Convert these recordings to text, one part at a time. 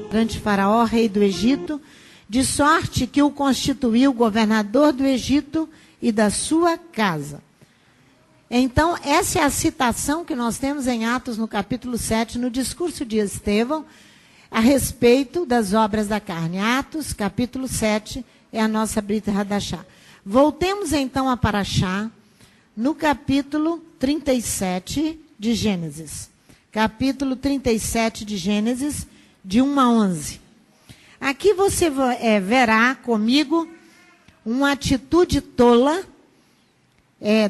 Grande Faraó, rei do Egito, de sorte que o constituiu governador do Egito e da sua casa. Então, essa é a citação que nós temos em Atos, no capítulo 7, no discurso de Estevão, a respeito das obras da carne. Atos, capítulo 7, é a nossa Brita Hadashah. Voltemos então a Parashá, no capítulo 37 de Gênesis. Capítulo 37 de Gênesis, de 1 a 11. Aqui você verá comigo uma atitude tola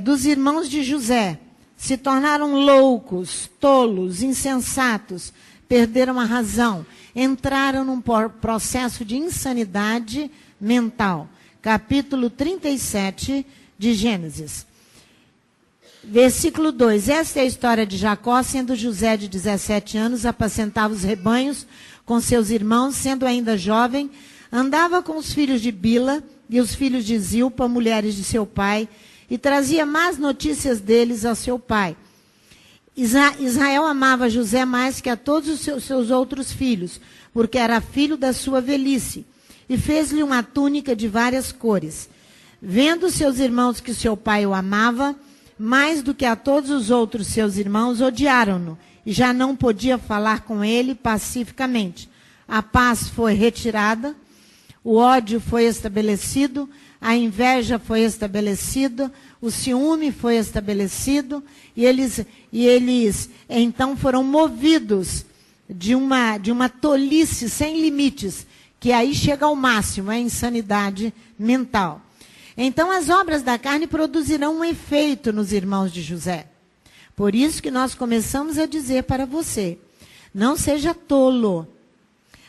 dos irmãos de José. Se tornaram loucos, tolos, insensatos, perderam a razão, entraram num processo de insanidade mental. Capítulo 37 de Gênesis. Versículo 2. Esta é a história de Jacó, sendo José de 17 anos, apacentava os rebanhos com seus irmãos, sendo ainda jovem, andava com os filhos de Bila e os filhos de Zilpa, mulheres de seu pai, e trazia más notícias deles ao seu pai. Israel amava José mais que a todos os seus outros filhos, porque era filho da sua velhice, e fez-lhe uma túnica de várias cores. Vendo seus irmãos que seu pai o amava, mais do que a todos os outros seus irmãos, odiaram-no, e já não podia falar com ele pacificamente. A paz foi retirada, o ódio foi estabelecido, a inveja foi estabelecida, o ciúme foi estabelecido, e eles então foram movidos de uma tolice sem limites, que aí chega ao máximo, a insanidade mental. Então, as obras da carne produzirão um efeito nos irmãos de José. Por isso que nós começamos a dizer para você, não seja tolo.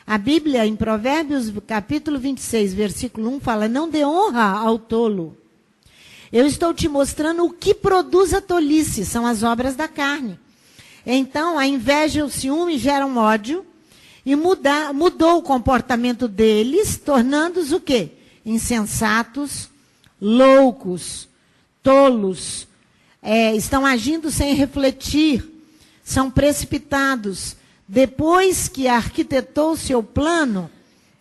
A Bíblia, em Provérbios, capítulo 26, versículo 1, fala, não dê honra ao tolo. Eu estou te mostrando o que produz a tolice, são as obras da carne. Então, a inveja e o ciúme geram ódio, e mudou o comportamento deles, tornando-os o quê? Insensatos, loucos, tolos, estão agindo sem refletir, são precipitados. Depois que arquitetou o seu plano,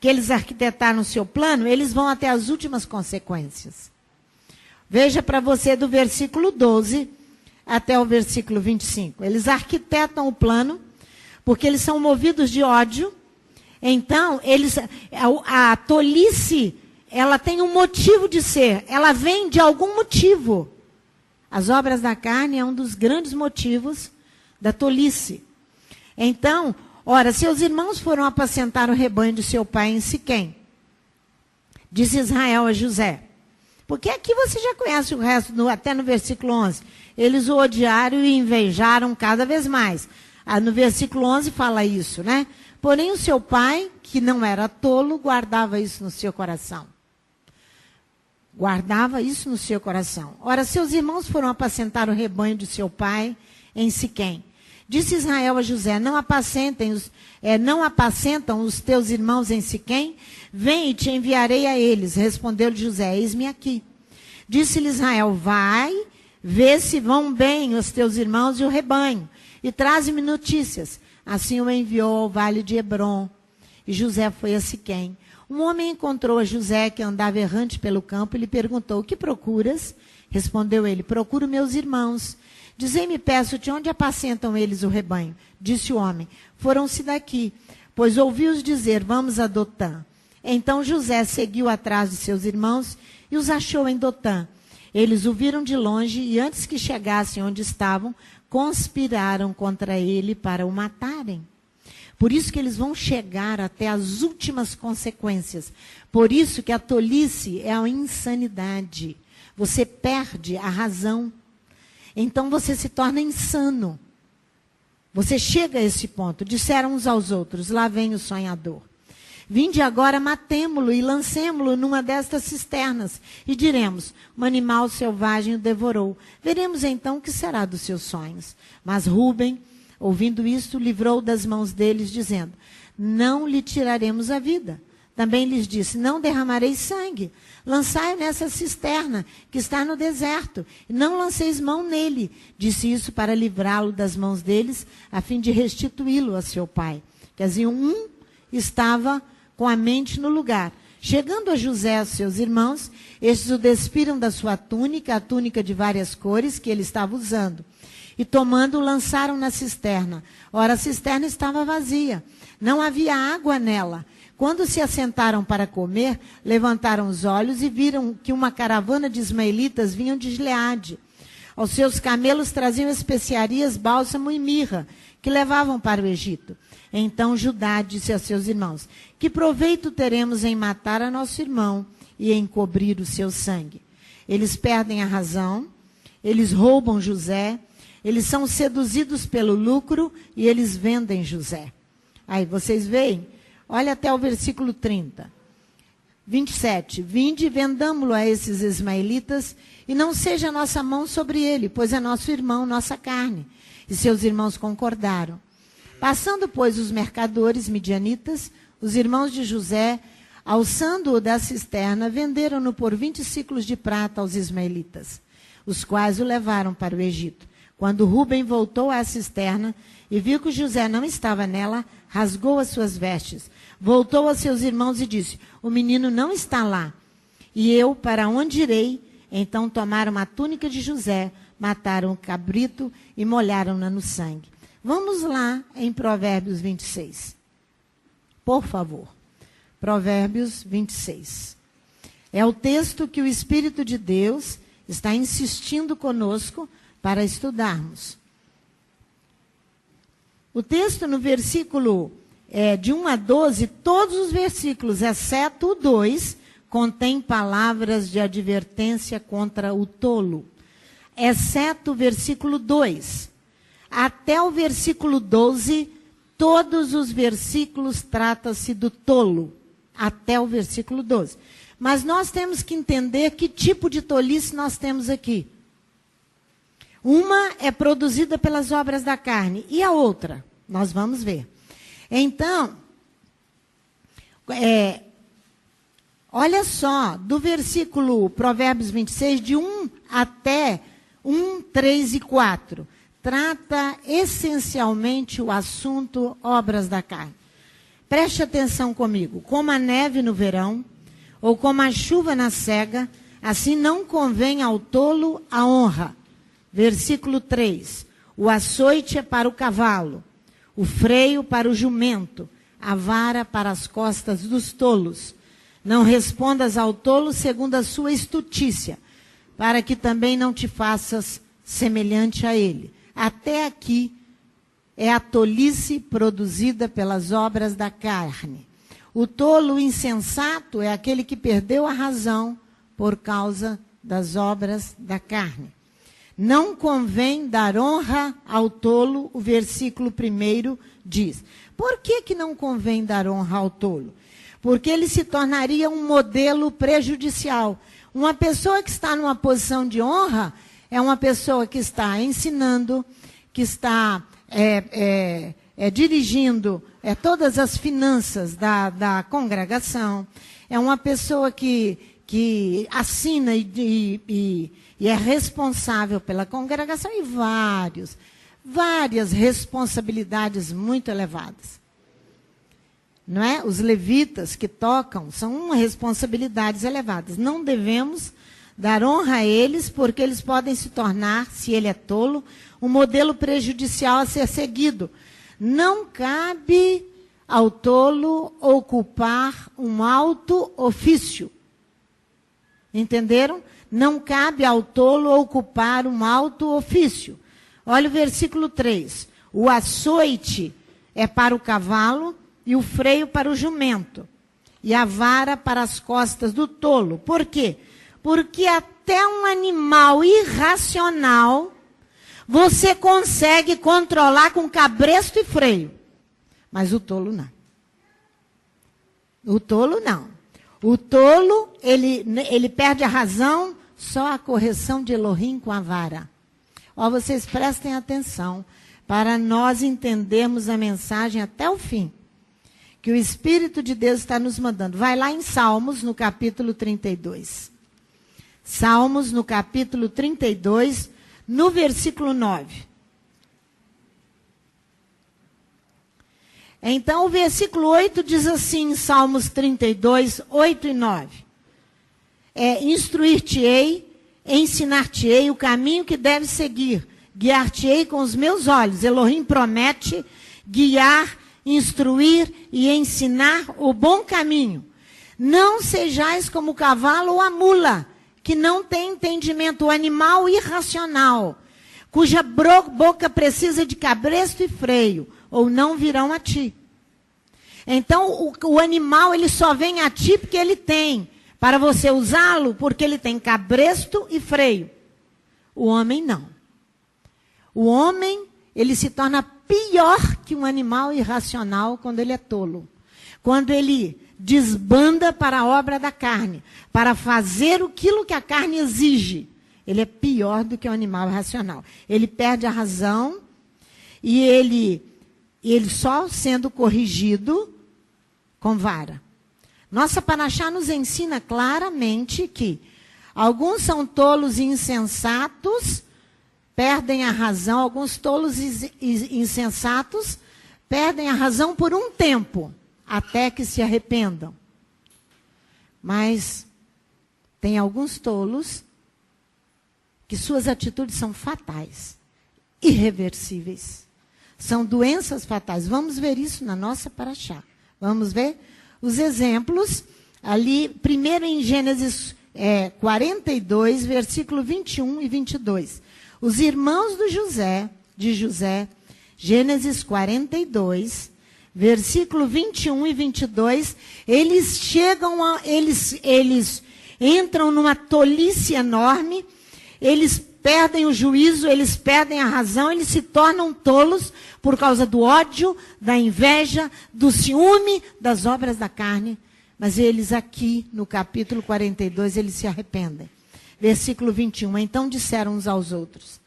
que eles arquitetaram o seu plano, eles vão até as últimas consequências. Veja para você do versículo 12 até o versículo 25. Eles arquitetam o plano, porque eles são movidos de ódio. Então, a tolice, ela tem um motivo de ser, ela vem de algum motivo. As obras da carne é um dos grandes motivos da tolice. Então, ora, seus irmãos foram apacentar o rebanho de seu pai em Siquém. Disse Israel a José. Porque aqui você já conhece o resto, até no versículo 11. Eles o odiaram e invejaram cada vez mais. No versículo 11 fala isso, né? Porém, o seu pai, que não era tolo, guardava isso no seu coração. Guardava isso no seu coração. Ora, seus irmãos foram apacentar o rebanho de seu pai em Siquém. Disse Israel a José, não apacentam os teus irmãos em Siquém? Vem e te enviarei a eles. Respondeu-lhe José, eis-me aqui. Disse-lhe Israel, vai, vê se vão bem os teus irmãos e o rebanho, e traze-me notícias. Assim o enviou ao vale de Hebrom. E José foi a Siquém. Um homem encontrou a José, que andava errante pelo campo, e lhe perguntou, o que procuras? Respondeu ele, procuro meus irmãos. Dizei-me, peço-te, onde apacentam eles o rebanho? Disse o homem, foram-se daqui, pois ouvi-os dizer, vamos a Dotã. Então José seguiu atrás de seus irmãos e os achou em Dotã. Eles o viram de longe e antes que chegassem onde estavam, conspiraram contra ele para o matarem. Por isso que eles vão chegar até as últimas consequências. Por isso que a tolice é a insanidade. Você perde a razão. Então você se torna insano. Você chega a esse ponto. Disseram uns aos outros, lá vem o sonhador. Vinde agora, matemo-lo e lancemo-lo numa destas cisternas. E diremos, um animal selvagem o devorou. Veremos então o que será dos seus sonhos. Mas Rúben, ouvindo isto, livrou das mãos deles, dizendo, não lhe tiraremos a vida. Também lhes disse: não derramarei sangue, lançai-o nessa cisterna que está no deserto, e não lanceis mão nele. Disse isso para livrá-lo das mãos deles, a fim de restituí-lo a seu pai. Quer dizer, um estava com a mente no lugar. Chegando a José e aos seus irmãos, estes o despiram da sua túnica, a túnica de várias cores que ele estava usando. E tomando-o, lançaram na cisterna. Ora, a cisterna estava vazia, não havia água nela. Quando se assentaram para comer, levantaram os olhos e viram que uma caravana de ismaelitas vinham de Gileade. Aos seus camelos traziam especiarias, bálsamo e mirra, que levavam para o Egito. Então Judá disse a seus irmãos: que proveito teremos em matar a nosso irmão e em cobrir o seu sangue? Eles perdem a razão, eles roubam José, eles são seduzidos pelo lucro e eles vendem José. Aí vocês veem, olha até o versículo 30. 27. Vinde e vendamo-lo a esses ismaelitas, e não seja nossa mão sobre ele, pois é nosso irmão, nossa carne. E seus irmãos concordaram. Passando, pois, os mercadores midianitas, os irmãos de José, alçando-o da cisterna, venderam-no por 20 siclos de prata aos ismaelitas, os quais o levaram para o Egito. Quando Rúben voltou à cisterna e viu que José não estava nela, rasgou as suas vestes, voltou aos seus irmãos e disse: o menino não está lá. E eu, para onde irei? Então tomaram a túnica de José, mataram o cabrito e molharam-na no sangue. Vamos lá em Provérbios 26. Por favor. Provérbios 26. É o texto que o Espírito de Deus está insistindo conosco para estudarmos. O texto no versículo de 1 a 12, todos os versículos, exceto o 2, contém palavras de advertência contra o tolo. Exceto o versículo 2. Até o versículo 12, todos os versículos tratam-se do tolo. Até o versículo 12. Mas nós temos que entender que tipo de tolice nós temos aqui. Uma é produzida pelas obras da carne. E a outra? Nós vamos ver. Então, olha só, do versículo Provérbios 26, de 1 até 1, 3 e 4, trata essencialmente o assunto obras da carne. Preste atenção comigo. Como a neve no verão, ou como a chuva na cega, assim não convém ao tolo a honra. Versículo 3. O açoite é para o cavalo, o freio para o jumento, a vara para as costas dos tolos. Não respondas ao tolo segundo a sua estutícia, para que também não te faças semelhante a ele. Até aqui é a tolice produzida pelas obras da carne. O tolo insensato é aquele que perdeu a razão por causa das obras da carne. Não convém dar honra ao tolo, o versículo 1 diz. Por que não convém dar honra ao tolo? Porque ele se tornaria um modelo prejudicial. Uma pessoa que está numa posição de honra é uma pessoa que está ensinando, que está dirigindo todas as finanças da congregação. É uma pessoa que assina e é responsável pela congregação e várias responsabilidades muito elevadas. Não é? Os levitas que tocam são responsabilidades elevadas. Não devemos dar honra a eles, porque eles podem se tornar, se ele é tolo, um modelo prejudicial a ser seguido. Não cabe ao tolo ocupar um alto ofício. Entenderam? Não cabe ao tolo ocupar um alto ofício. Olha o versículo 3. O açoite é para o cavalo e o freio para o jumento, e a vara para as costas do tolo. Por quê? Porque até um animal irracional você consegue controlar com cabresto e freio. Mas o tolo não. O tolo não. O tolo, ele perde a razão, só a correção de Elohim com a vara. Ó, vocês prestem atenção para nós entendermos a mensagem até o fim. que o Espírito de Deus está nos mandando. Vai lá em Salmos, no capítulo 32. Salmos, no capítulo 32, no versículo 9. Então, o versículo 8 diz assim, Salmos 32, 8 e 9. Instruir-te-ei, ensinar-te-ei o caminho que deves seguir, guiar-te-ei com os meus olhos. Elohim promete guiar, instruir e ensinar o bom caminho. Não sejais como o cavalo ou a mula, que não tem entendimento, o animal irracional, cuja boca precisa de cabresto e freio, ou não virão a ti. Então, o animal, ele só vem a ti porque ele tem, para você usá-lo, porque ele tem cabresto e freio. O homem não. O homem, ele se torna pior que um animal irracional quando ele é tolo. Quando ele desbanda para a obra da carne, para fazer aquilo que a carne exige. Ele é pior do que o animal irracional. Ele perde a razão e ele só sendo corrigido com vara. Nossa Paraxá nos ensina claramente que alguns são tolos e insensatos, perdem a razão, alguns tolos e insensatos perdem a razão por um tempo, até que se arrependam. Mas tem alguns tolos que suas atitudes são fatais, irreversíveis. São doenças fatais. Vamos ver isso na nossa Paraxá. Vamos ver os exemplos ali, primeiro em Gênesis 42, versículo 21 e 22. Os irmãos de José, Gênesis 42, versículo 21 e 22, eles entram numa tolice enorme, eles perdem o juízo, eles perdem a razão, eles se tornam tolos por causa do ódio, da inveja, do ciúme, das obras da carne. Mas eles aqui, no capítulo 42, eles se arrependem. Versículo 21, então disseram uns aos outros,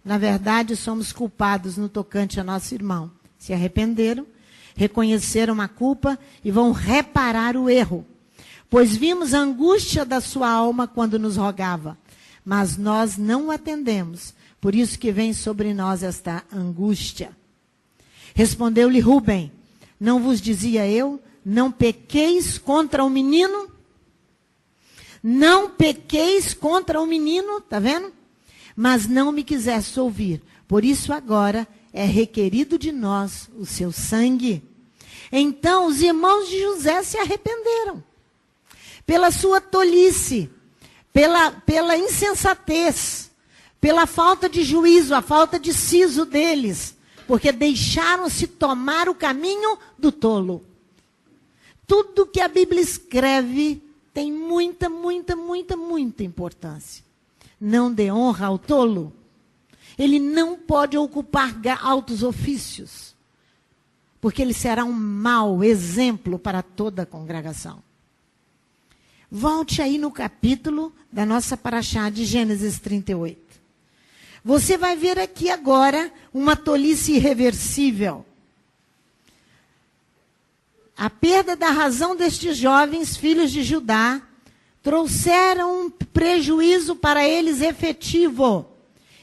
na verdade somos culpados no tocante a nosso irmão. Se arrependeram, reconheceram a culpa e vão reparar o erro. Pois vimos a angústia da sua alma quando nos rogava, mas nós não o atendemos, por isso que vem sobre nós esta angústia. Respondeu-lhe Rúben, não vos dizia eu, não pequeis contra o menino? Não pequeis contra o menino, está vendo? Mas não me quiseste ouvir, por isso agora é requerido de nós o seu sangue. Então os irmãos de José se arrependeram, pela sua tolice, pela insensatez, pela falta de juízo, a falta de siso deles, porque deixaram-se tomar o caminho do tolo. Tudo que a Bíblia escreve tem muita importância. Não dê honra ao tolo. Ele não pode ocupar altos ofícios, porque ele será um mau exemplo para toda a congregação. Volte aí no capítulo da nossa Paraxá de Gênesis 38. Você vai ver aqui agora uma tolice irreversível. A perda da razão destes jovens filhos de Judá trouxeram um prejuízo para eles efetivo.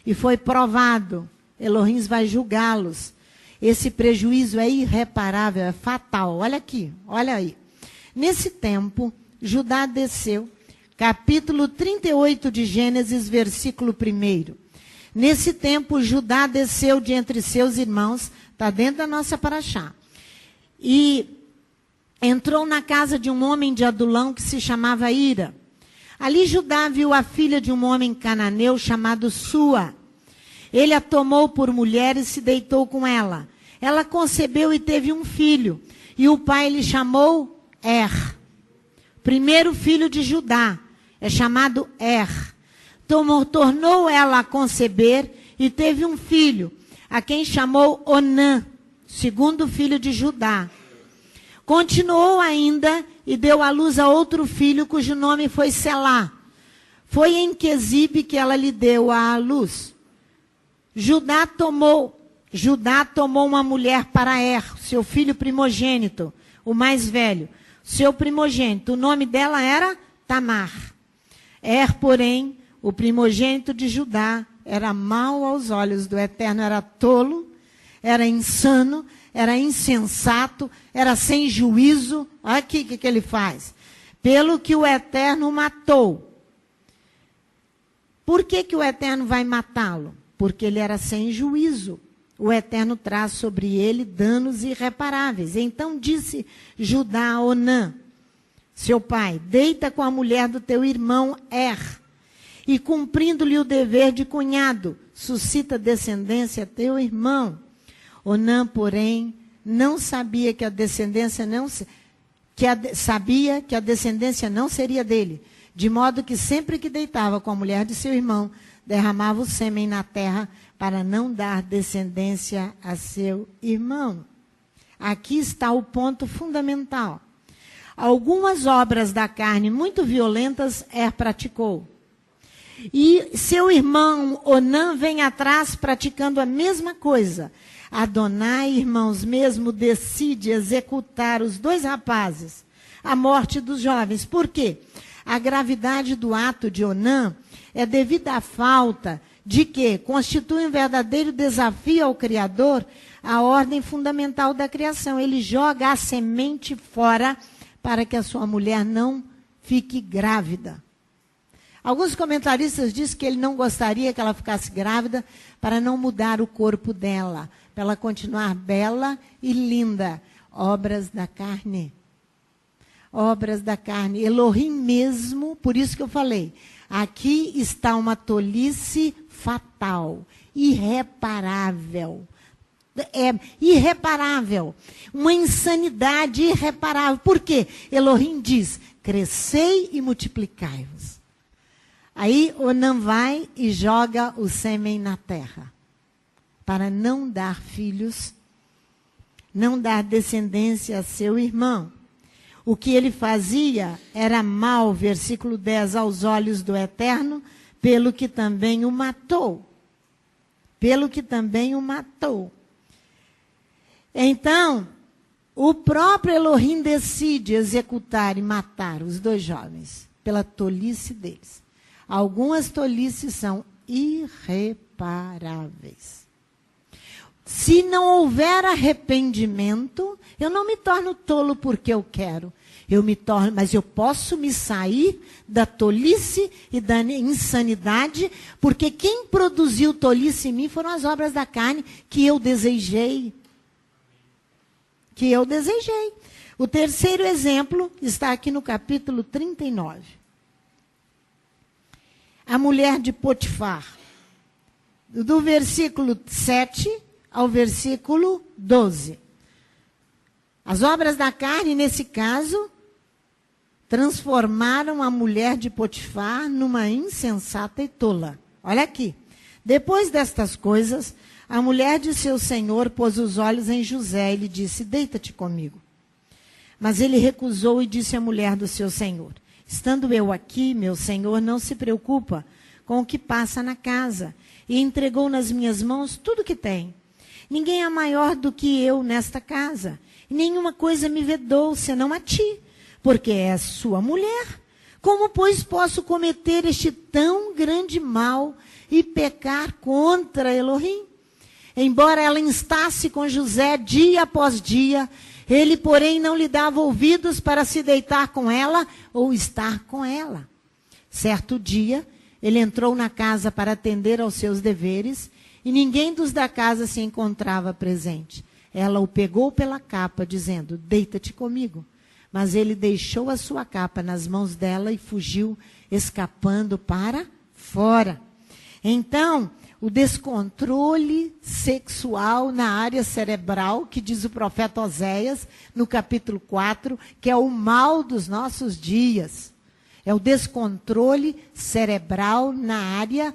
E foi provado. Elohim vai julgá-los. Esse prejuízo é irreparável, é fatal. Olha aqui, olha aí. Nesse tempo, Judá desceu, capítulo 38 de Gênesis, versículo 1. Nesse tempo, Judá desceu de entre seus irmãos, está dentro da nossa Paraxá, e entrou na casa de um homem de Adulão que se chamava Ira. Ali Judá viu a filha de um homem cananeu chamado Sua. Ele a tomou por mulher e se deitou com ela. Ela concebeu e teve um filho, e o pai lhe chamou primeiro filho de Judá, é chamado tornou ela a conceber e teve um filho, a quem chamou Onã, segundo filho de Judá. Continuou ainda e deu à luz a outro filho, cujo nome foi Selá. Foi em Quezibe que ela lhe deu à luz. Judá tomou uma mulher para seu filho primogênito. o mais velho, seu primogênito. O nome dela era Tamar. Porém, o primogênito de Judá, era mau aos olhos do Eterno, era tolo, era insano, era insensato, era sem juízo. Olha aqui o que ele faz. Pelo que o Eterno o matou. Por que o Eterno vai matá-lo? Porque ele era sem juízo. O Eterno traz sobre ele danos irreparáveis. Então disse Judá a Onã, seu pai, deita com a mulher do teu irmão e cumprindo-lhe o dever de cunhado, suscita descendência a teu irmão. Onã, porém, não sabia que a descendência sabia que a descendência não seria dele, de modo que sempre que deitava com a mulher de seu irmão, derramava o sêmen na terra para não dar descendência a seu irmão. Aqui está o ponto fundamental. Algumas obras da carne muito violentas praticou. E seu irmão Onã vem atrás praticando a mesma coisa. Adonai, irmãos, mesmo decide executar os dois rapazes, a morte dos jovens. Por quê? A gravidade do ato de Onã é devido à falta de que constitui um verdadeiro desafio ao Criador a ordem fundamental da criação. Ele joga a semente fora para que a sua mulher não fique grávida. Alguns comentaristas dizem que ele não gostaria que ela ficasse grávida para não mudar o corpo dela, para ela continuar bela e linda. Obras da carne. Obras da carne. Elohim mesmo, por isso que eu falei, aqui está uma tolice fatal, irreparável. Irreparável. Uma insanidade irreparável. Por quê? Elohim diz, crescei e multiplicai-vos. Aí Onã vai e joga o sêmen na terra, para não dar filhos, não dar descendência a seu irmão. O que ele fazia era mal, versículo 10, aos olhos do Eterno, pelo que também o matou. Pelo que também o matou. Então, o próprio Elohim decide executar e matar os dois jovens, pela tolice deles. Algumas tolices são irreparáveis. Se não houver arrependimento, eu não me torno tolo porque eu quero. Mas eu posso me sair da tolice e da insanidade, porque quem produziu tolice em mim foram as obras da carne que eu desejei. O terceiro exemplo está aqui no capítulo 39. A mulher de Potifar, do versículo 7 ao versículo 12. As obras da carne, nesse caso, transformaram a mulher de Potifar numa insensata e tola. Olha aqui. Depois destas coisas, a mulher de seu senhor pôs os olhos em José e lhe disse, deita-te comigo. Mas ele recusou e disse à mulher do seu senhor, estando eu aqui, meu senhor não se preocupa com o que passa na casa, e entregou nas minhas mãos tudo que tem. Ninguém é maior do que eu nesta casa, e nenhuma coisa me vedou, senão a ti, porque és sua mulher. Como, pois, posso cometer este tão grande mal e pecar contra Elohim? Embora ela instasse com José dia após dia, ele, porém, não lhe dava ouvidos para se deitar com ela ou estar com ela. Certo dia, ele entrou na casa para atender aos seus deveres, e ninguém dos da casa se encontrava presente. Ela o pegou pela capa, dizendo, deita-te comigo. Mas ele deixou a sua capa nas mãos dela e fugiu, escapando para fora. Então, o descontrole sexual na área cerebral, que diz o profeta Oséias, no capítulo 4, que é o mal dos nossos dias. É o descontrole cerebral na área,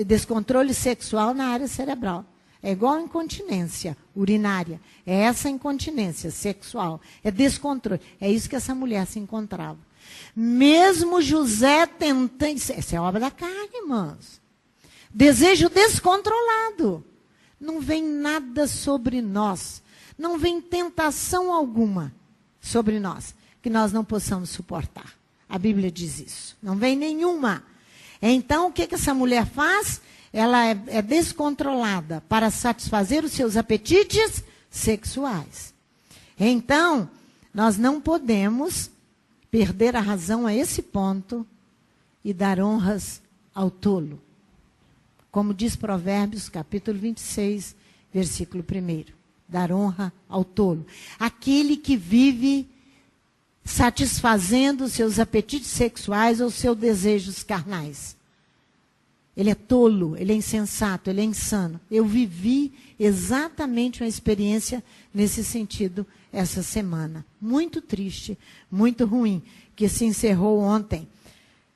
descontrole sexual na área cerebral. É igual a incontinência urinária. É essa incontinência sexual. É descontrole. É isso que essa mulher se encontrava. Mesmo José tentando... Essa é obra da carne, irmãos. Desejo descontrolado. Não vem nada sobre nós. Não vem tentação alguma sobre nós que nós não possamos suportar. A Bíblia diz isso. Não vem nenhuma. Então, o que essa mulher faz? Ela é descontrolada para satisfazer os seus apetites sexuais. Então, nós não podemos perder a razão a esse ponto e dar honras ao tolo. Como diz Provérbios, capítulo 26, versículo 1. Dar honra ao tolo. Aquele que vive satisfazendo os seus apetites sexuais ou seus desejos carnais. Ele é tolo, ele é insensato, ele é insano. Eu vivi exatamente uma experiência nesse sentido essa semana. Muito triste, muito ruim, que se encerrou ontem.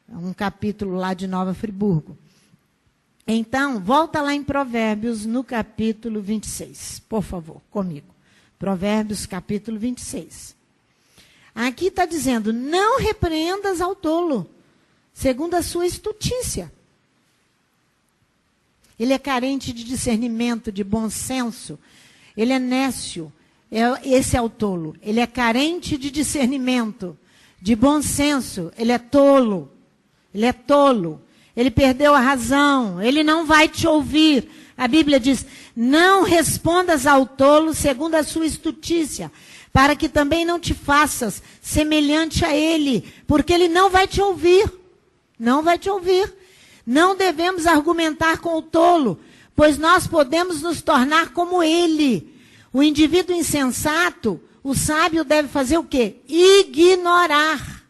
Um capítulo lá de Nova Friburgo. Então, volta lá em Provérbios, no capítulo 26. Por favor, comigo. Provérbios, capítulo 26. Aqui está dizendo, não repreendas ao tolo, segundo a sua estutícia. Ele é carente de discernimento, de bom senso. Ele é nécio. Esse é o tolo. Ele é carente de discernimento, de bom senso. Ele é tolo. Ele é tolo. Ele perdeu a razão. Ele não vai te ouvir. A Bíblia diz, não respondas ao tolo segundo a sua estutícia, para que também não te faças semelhante a ele, porque ele não vai te ouvir. Não vai te ouvir. Não devemos argumentar com o tolo, pois nós podemos nos tornar como ele. O indivíduo insensato, o sábio deve fazer o quê? Ignorar.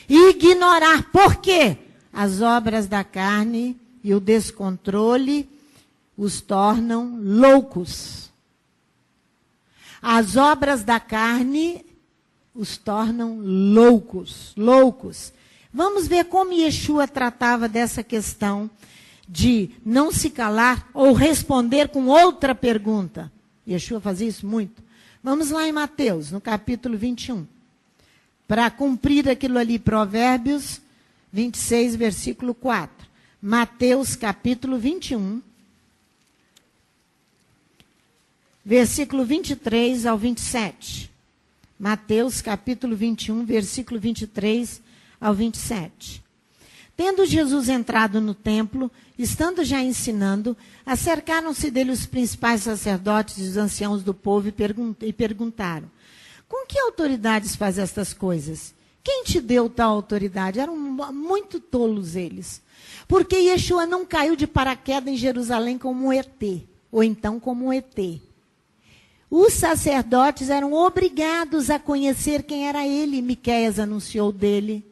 Ignorar. Por quê? As obras da carne e o descontrole os tornam loucos. As obras da carne os tornam loucos. Loucos. Vamos ver como Yeshua tratava dessa questão de não se calar ou responder com outra pergunta. Yeshua fazia isso muito. Vamos lá em Mateus, no capítulo 21. Para cumprir aquilo ali, Provérbios 26, versículo 4. Mateus, capítulo 21. Versículo 23 ao 27. Mateus, capítulo 21, versículo 23 ao 27. Tendo Jesus entrado no templo, estando já ensinando, acercaram-se dele os principais sacerdotes e os anciãos do povo e perguntaram, com que autoridades faz estas coisas? Quem te deu tal autoridade? Eram muito tolos eles. Porque Yeshua não caiu de paraquedas em Jerusalém como um ET, ou então como um ET. Os sacerdotes eram obrigados a conhecer quem era ele. Miqueias anunciou dele.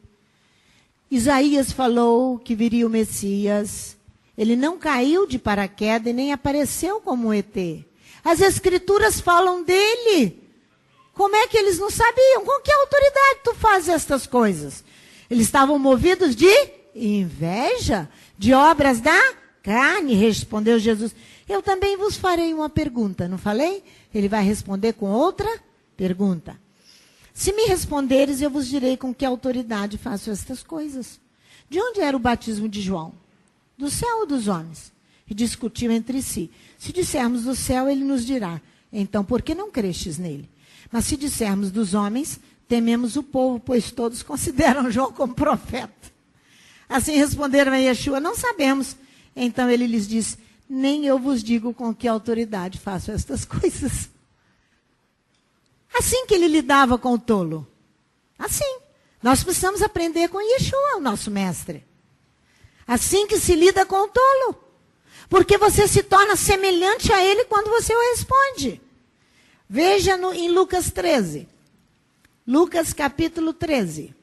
Isaías falou que viria o Messias. Ele não caiu de paraquedas e nem apareceu como um ET. As escrituras falam dele. Como é que eles não sabiam? Com que autoridade tu faz estas coisas? Eles estavam movidos de inveja, de obras da carne, respondeu Jesus. Eu também vos farei uma pergunta, não falei? Ele vai responder com outra pergunta. Se me responderes, eu vos direi com que autoridade faço estas coisas. De onde era o batismo de João? Do céu ou dos homens? E discutiam entre si. Se dissermos do céu, ele nos dirá, então por que não crestes nele? Mas se dissermos dos homens, tememos o povo, pois todos consideram João como profeta. Assim responderam a Yeshua, não sabemos. Então ele lhes disse, nem eu vos digo com que autoridade faço estas coisas. Assim que ele lidava com o tolo. Assim. Nós precisamos aprender com Yeshua, o nosso mestre. Assim que se lida com o tolo. Porque você se torna semelhante a ele quando você o responde. Veja em Lucas 13. Lucas capítulo 13.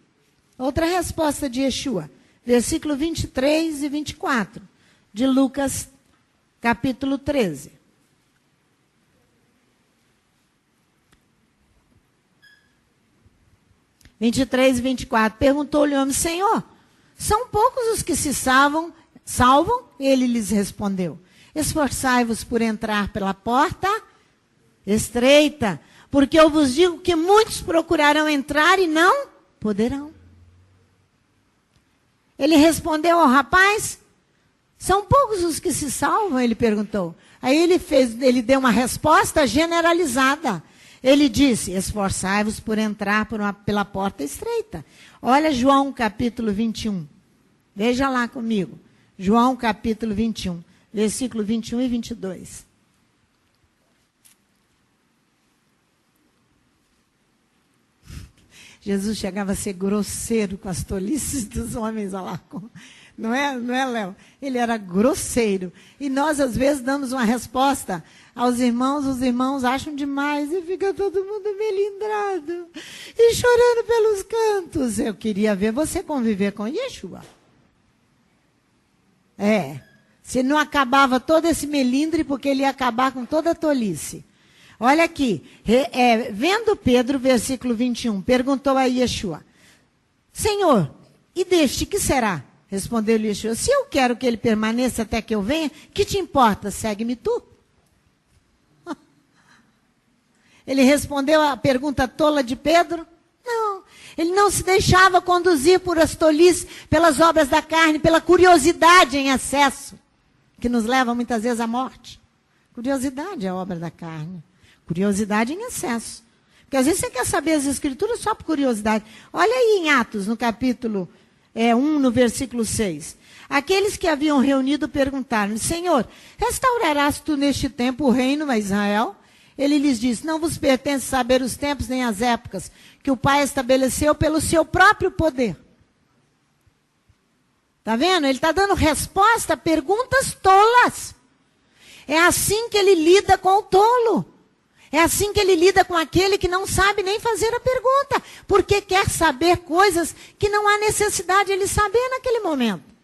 Outra resposta de Yeshua. Versículo 23 e 24. De Lucas capítulo 13. (23 e 24). Perguntou-lhe o homem, Senhor, são poucos os que se salvam? Ele lhes respondeu, esforçai-vos por entrar pela porta estreita, porque eu vos digo que muitos procurarão entrar e não poderão. Ele respondeu ao rapaz, são poucos os que se salvam? Ele perguntou. Aí ele deu uma resposta generalizada. Ele disse, esforçai-vos por entrar pela porta estreita. Olha João capítulo 21. Veja lá comigo. João capítulo 21, versículo 21 e 22. Jesus chegava a ser grosseiro com as tolices dos homens, olha lá. Não é, Léo? Ele era grosseiro. E nós, às vezes, damos uma resposta aos irmãos, os irmãos acham demais e fica todo mundo melindrado e chorando pelos cantos. Eu queria ver você conviver com Yeshua. Se não acabava todo esse melindre, porque ele ia acabar com toda a tolice. Olha aqui, vendo Pedro, versículo 21, perguntou a Yeshua, Senhor, e deste que será? Respondeu-lhe Yeshua, se eu quero que ele permaneça até que eu venha, que te importa? Segue-me tu. Ele respondeu a pergunta tola de Pedro? Não, ele não se deixava conduzir por as tolices, pelas obras da carne, pela curiosidade em excesso, que nos leva muitas vezes à morte. Curiosidade é a obra da carne. Curiosidade em excesso. Porque às vezes você quer saber as escrituras só por curiosidade. Olha aí em Atos, no capítulo 1, no versículo 6. Aqueles que haviam reunido perguntaram, Senhor, restaurarás tu neste tempo o reino a Israel? Ele lhes disse, não vos pertence saber os tempos nem as épocas que o Pai estabeleceu pelo seu próprio poder. Está vendo? Ele está dando resposta a perguntas tolas. É assim que ele lida com o tolo. É assim que ele lida com aquele que não sabe nem fazer a pergunta, porque quer saber coisas que não há necessidade de ele saber naquele momento.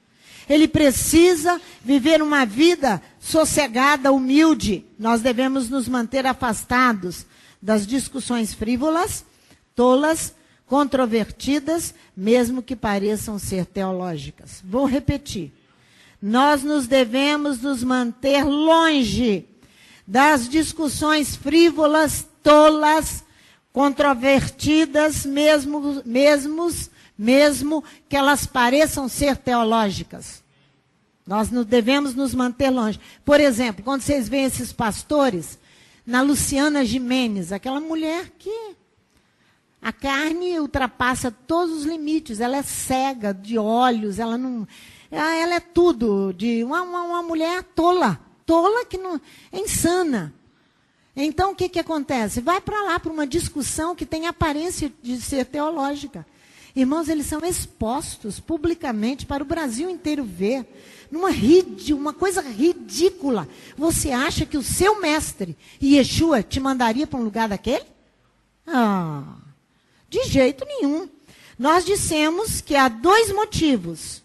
Ele precisa viver uma vida sossegada, humilde. Nós devemos nos manter afastados das discussões frívolas, tolas, controvertidas, mesmo que pareçam ser teológicas. Vou repetir. Nós devemos nos manter longe das discussões frívolas, tolas, controvertidas, mesmo que elas pareçam ser teológicas. Nós devemos nos manter longe. Por exemplo, quando vocês veem esses pastores, na Luciana Gimenez, aquela mulher que a carne ultrapassa todos os limites, ela é cega de olhos, ela é tudo, de uma mulher tola que não é insana. Então, o que acontece? Vai para lá, para uma discussão que tem aparência de ser teológica. Irmãos, eles são expostos publicamente para o Brasil inteiro ver. Uma coisa ridícula. Você acha que o seu mestre, Yeshua, te mandaria para um lugar daquele? De jeito nenhum. Nós dissemos que há 2 motivos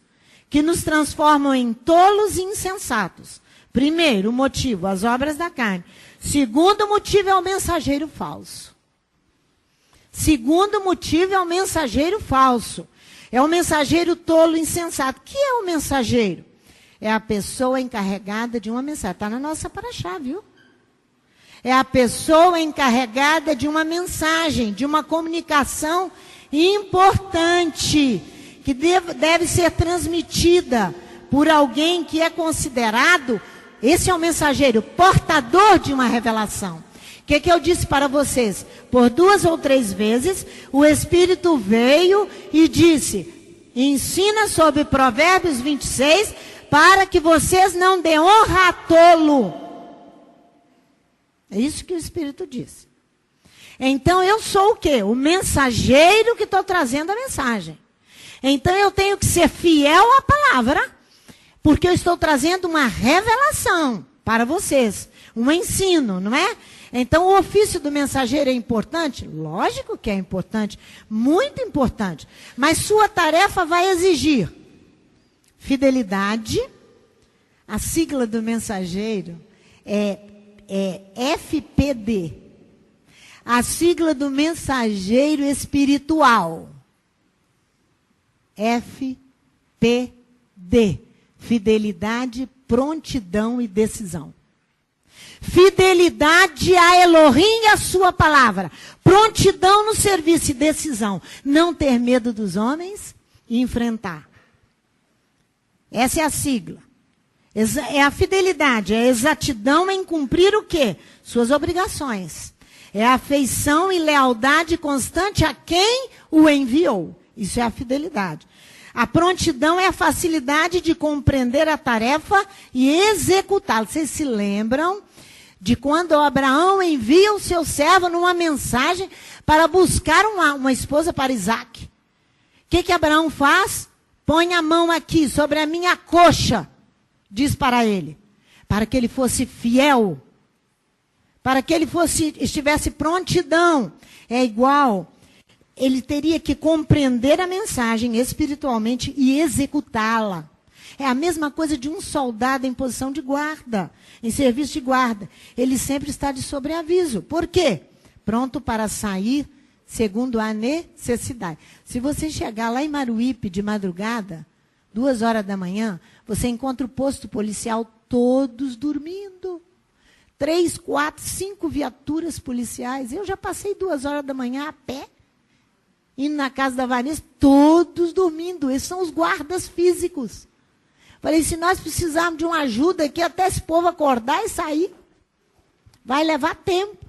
que nos transformam em tolos e insensatos. Primeiro motivo, as obras da carne. Segundo motivo é o mensageiro falso. Segundo motivo é o mensageiro falso. É o mensageiro tolo, insensato. O que é o mensageiro? É a pessoa encarregada de uma mensagem. Está na nossa paraxá, viu? É a pessoa encarregada de uma mensagem, de uma comunicação importante, que deve ser transmitida por alguém que é considerado, esse é o mensageiro, portador de uma revelação. O que eu disse para vocês? Por 2 ou 3 vezes, o Espírito veio e disse, ensina sobre Provérbios 26, para que vocês não dêem honra a tolo. É isso que o Espírito disse. Então eu sou o quê? O mensageiro que estou trazendo a mensagem. Então eu tenho que ser fiel à palavra, porque eu estou trazendo uma revelação para vocês. Um ensino, não é? Então o ofício do mensageiro é importante? Lógico que é importante, muito importante. Mas sua tarefa vai exigir fidelidade. A sigla do mensageiro é FPD. A sigla do mensageiro espiritual. FPD. Fidelidade, prontidão e decisão. Fidelidade a Elohim e a sua palavra. Prontidão no serviço e decisão. Não ter medo dos homens e enfrentar. Essa é a sigla. É a fidelidade, é a exatidão em cumprir o quê? Suas obrigações. É afeição e lealdade constante a quem o enviou. Isso é a fidelidade. A prontidão é a facilidade de compreender a tarefa e executá-la. Vocês se lembram de quando Abraão envia o seu servo numa mensagem para buscar uma esposa para Isaac? O que Abraão faz? Põe a mão aqui sobre a minha coxa, diz para ele, para que ele fosse fiel, para que ele estivesse prontidão. É igual, ele teria que compreender a mensagem espiritualmente e executá-la. É a mesma coisa de um soldado em posição de guarda, em serviço de guarda. Ele sempre está de sobreaviso. Por quê? Pronto para sair segundo a necessidade. Se você chegar lá em Maruípe de madrugada, 2 horas da manhã, você encontra o posto policial todos dormindo. 3, 4, 5 viaturas policiais. Eu já passei 2 horas da manhã a pé, indo na casa da Vanessa, todos dormindo. Esses são os guardas físicos. Falei, se nós precisarmos de uma ajuda aqui, até esse povo acordar e sair, vai levar tempo.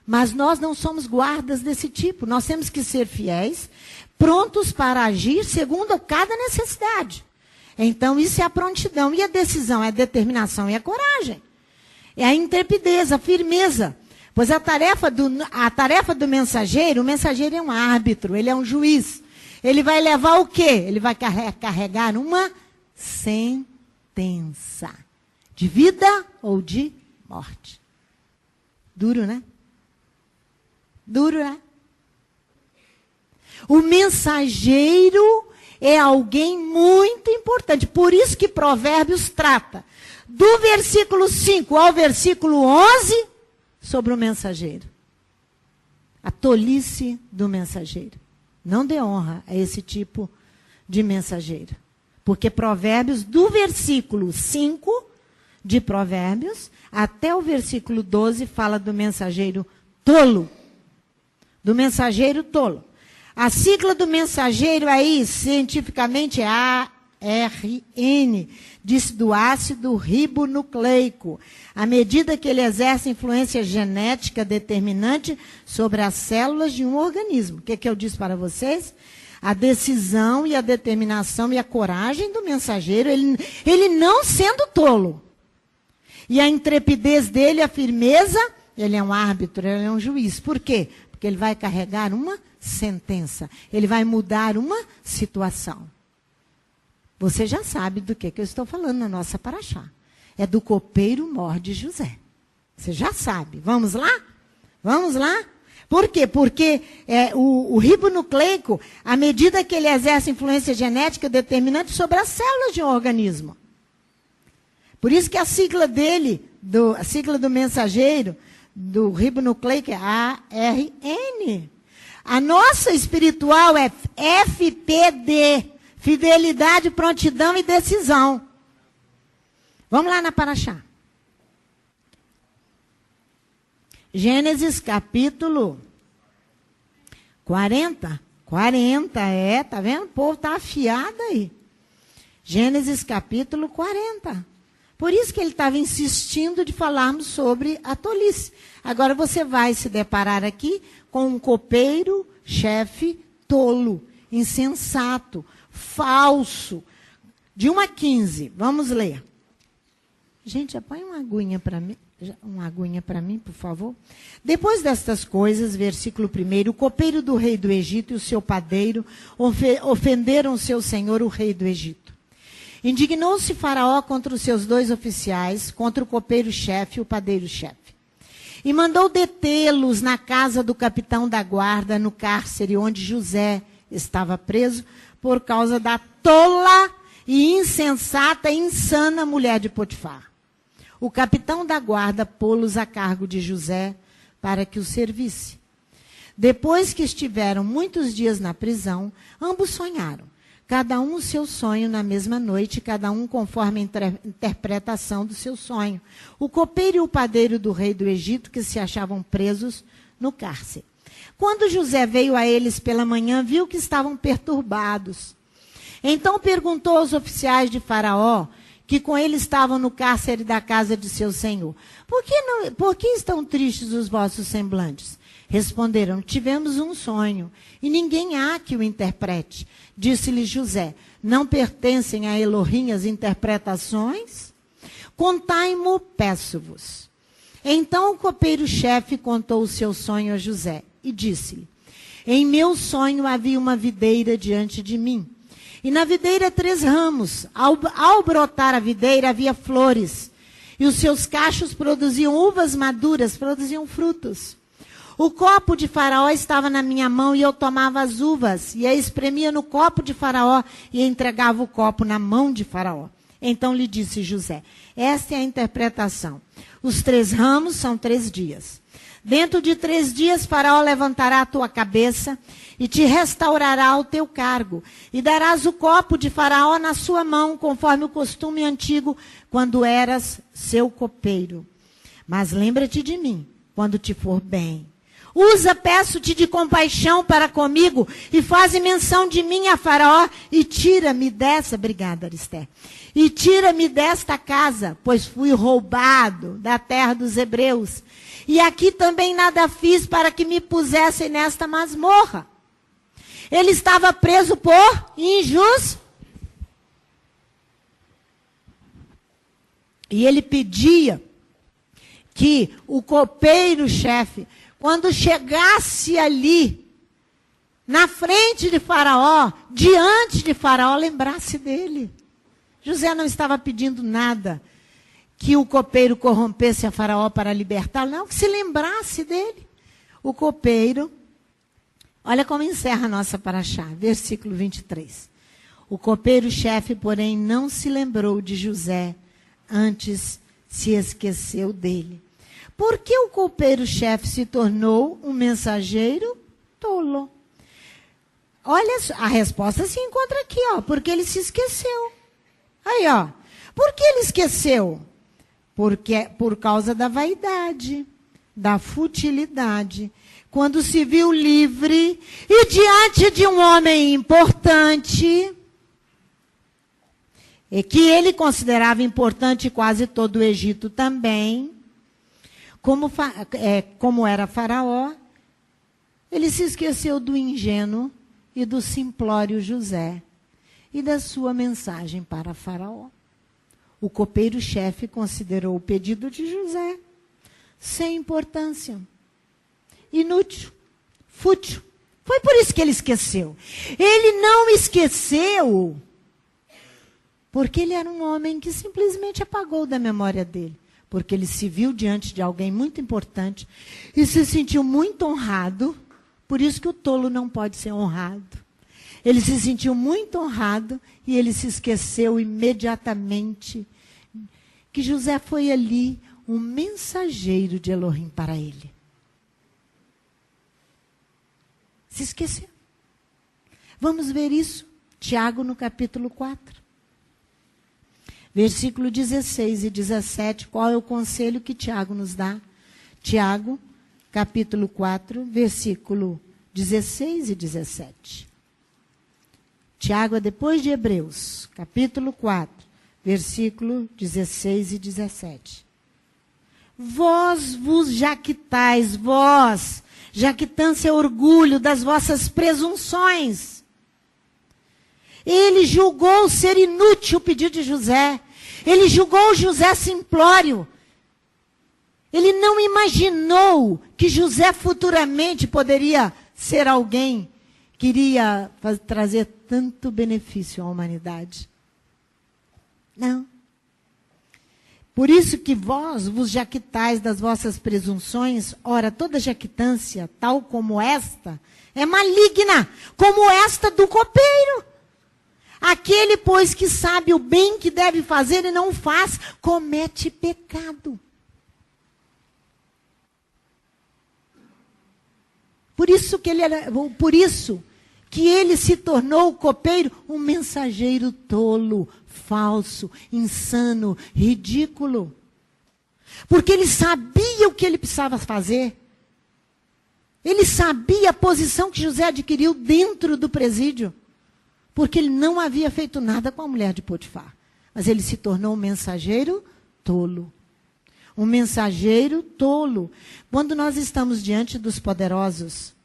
Mas nós não somos guardas desse tipo. Nós temos que ser fiéis, prontos para agir segundo cada necessidade. Então, isso é a prontidão. E a decisão é a determinação e a coragem. É a intrepidez, a firmeza. Pois a tarefa do mensageiro, o mensageiro é um árbitro, ele é um juiz. Ele vai levar o quê? Ele vai carregar uma sentença. De vida ou de morte. Duro, né? Duro, né? O mensageiro é alguém muito importante. Por isso que Provérbios trata, do versículo 5 ao versículo 11, sobre o mensageiro. A tolice do mensageiro. Não dê honra a esse tipo de mensageiro. Porque Provérbios, do versículo 5 de Provérbios até o versículo 12, fala do mensageiro tolo. Do mensageiro tolo. A sigla do mensageiro aí, cientificamente, é ARN, diz do ácido ribonucleico. À medida que ele exerce influência genética determinante sobre as células de um organismo. O que eu disse para vocês? A decisão e a determinação e a coragem do mensageiro, ele não sendo tolo. E a intrepidez dele, a firmeza, ele é um árbitro, ele é um juiz. Por quê? Porque ele vai carregar uma sentença. Ele vai mudar uma situação. Você já sabe do que eu estou falando na nossa paraxá. É do copeiro mor de José. Você já sabe. Vamos lá? Vamos lá? Por quê? Porque o ribonucleico, à medida que ele exerce influência genética determinante sobre as células de um organismo. Por isso que a sigla dele, a sigla do mensageiro, do ribonucleico é ARN. A nossa espiritual é FPD, fidelidade, prontidão e decisão. Vamos lá na paraxá. Gênesis capítulo 40. 40, tá vendo? O povo está afiado aí. Gênesis capítulo 40. Por isso que ele estava insistindo de falarmos sobre a tolice. Agora você vai se deparar aqui com um copeiro, chefe, tolo, insensato, falso. De 1 a 15, vamos ler. Gente, põe uma aguinha para mim, por favor. Depois destas coisas, versículo 1, o copeiro do rei do Egito e o seu padeiro ofenderam o seu senhor, o rei do Egito. Indignou-se Faraó contra os seus 2 oficiais, contra o copeiro-chefe e o padeiro-chefe. E mandou detê-los na casa do capitão da guarda, no cárcere onde José estava preso, por causa da tola e insensata e insana mulher de Potifar. O capitão da guarda pô-los a cargo de José para que o servisse. Depois que estiveram muitos dias na prisão, ambos sonharam. Cada um o seu sonho na mesma noite, cada um conforme a interpretação do seu sonho. O copeiro e o padeiro do rei do Egito, que se achavam presos no cárcere. Quando José veio a eles pela manhã, viu que estavam perturbados. Então perguntou aos oficiais de Faraó, que com ele estavam no cárcere da casa de seu senhor. Por que estão tristes os vossos semblantes? Responderam, tivemos um sonho, e ninguém há que o interprete. Disse-lhe José, não pertencem a Elohim as interpretações? Contai-mo, peço-vos. Então o copeiro-chefe contou o seu sonho a José, e disse-lhe, em meu sonho havia uma videira diante de mim, e na videira 3 ramos. Ao brotar a videira havia flores, e os seus cachos produziam uvas maduras, produziam frutos. O copo de Faraó estava na minha mão, e eu tomava as uvas, e a espremia no copo de Faraó, e entregava o copo na mão de Faraó. Então lhe disse José, esta é a interpretação. Os 3 ramos são 3 dias. Dentro de 3 dias, Faraó levantará a tua cabeça e te restaurará o teu cargo. E darás o copo de Faraó na sua mão, conforme o costume antigo, quando eras seu copeiro. Mas lembra-te de mim, quando te for bem. Usa, peço-te, de compaixão para comigo, e faze menção de mim a Faraó, e tira-me dessa, obrigada, Arister, e tira-me desta casa, pois fui roubado da terra dos hebreus. E aqui também nada fiz para que me pusessem nesta masmorra. Ele estava preso por injustiça. E ele pedia que o copeiro-chefe, quando chegasse ali, na frente de Faraó, diante de Faraó, lembrasse dele. José não estava pedindo nada que o copeiro corrompesse a Faraó para libertá-lo, não, que se lembrasse dele. O copeiro, olha como encerra a nossa paraxá, versículo 23. O copeiro-chefe, porém, não se lembrou de José, antes se esqueceu dele. Por que o copeiro-chefe se tornou um mensageiro tolo? Olha, a resposta se encontra aqui, ó, porque ele se esqueceu. Aí, ó, por que ele esqueceu? Porque por causa da vaidade, da futilidade. Quando se viu livre e diante de um homem importante, e que ele considerava importante quase todo o Egito também, como era Faraó, ele se esqueceu do ingênuo e do simplório José e da sua mensagem para Faraó. O copeiro-chefe considerou o pedido de José sem importância, inútil, fútil. Foi por isso que ele esqueceu. Ele não esqueceu porque ele era um homem que simplesmente apagou da memória dele. Porque ele se viu diante de alguém muito importante e se sentiu muito honrado. Por isso que o tolo não pode ser honrado. Ele se sentiu muito honrado e ele se esqueceu imediatamente que José foi ali um mensageiro de Elohim para ele. Se esqueceu. Vamos ver isso. Tiago no capítulo 4. Versículo 16 e 17, qual é o conselho que Tiago nos dá? Tiago, capítulo 4, versículo 16 e 17. Tiago é depois de Hebreus, capítulo 4, versículo 16 e 17. Vós vos jactais, jactância é orgulho das vossas presunções. Ele julgou ser inútil o pedido de José. Ele julgou José simplório. Ele não imaginou que José futuramente poderia ser alguém que iria trazer tanto benefício à humanidade. Não. Por isso que vós vos jactais das vossas presunções, ora, toda jactância, tal como esta, é maligna, como esta do copeiro. Aquele, pois, que sabe o bem que deve fazer e não faz, comete pecado. Por isso que ele se tornou o copeiro um mensageiro tolo, falso, insano, ridículo. Porque ele sabia o que ele precisava fazer. Ele sabia a posição que José adquiriu dentro do presídio. Porque ele não havia feito nada com a mulher de Potifar. mas ele se tornou um mensageiro tolo. Um mensageiro tolo. Quando nós estamos diante dos poderosos,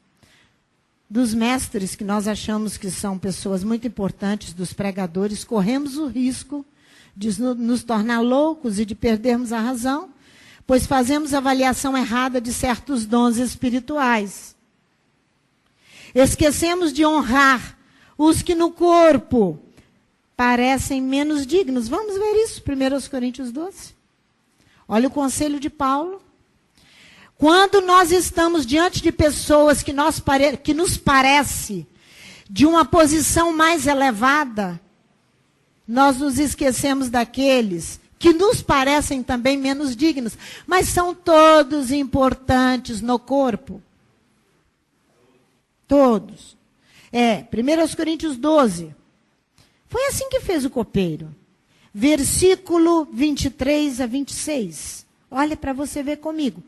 dos mestres que nós achamos que são pessoas muito importantes, dos pregadores, corremos o risco de nos tornar loucos e de perdermos a razão, pois fazemos avaliação errada de certos dons espirituais. Esquecemos de honrar os que no corpo parecem menos dignos. Vamos ver isso, 1 Coríntios 12. Olha o conselho de Paulo. Quando nós estamos diante de pessoas que nos parece de uma posição mais elevada, nós nos esquecemos daqueles que nos parecem também menos dignos, mas são todos importantes no corpo. Todos. 1 Coríntios 12. Foi assim que fez o copeiro. Versículo 23 a 26. Olha para você ver comigo.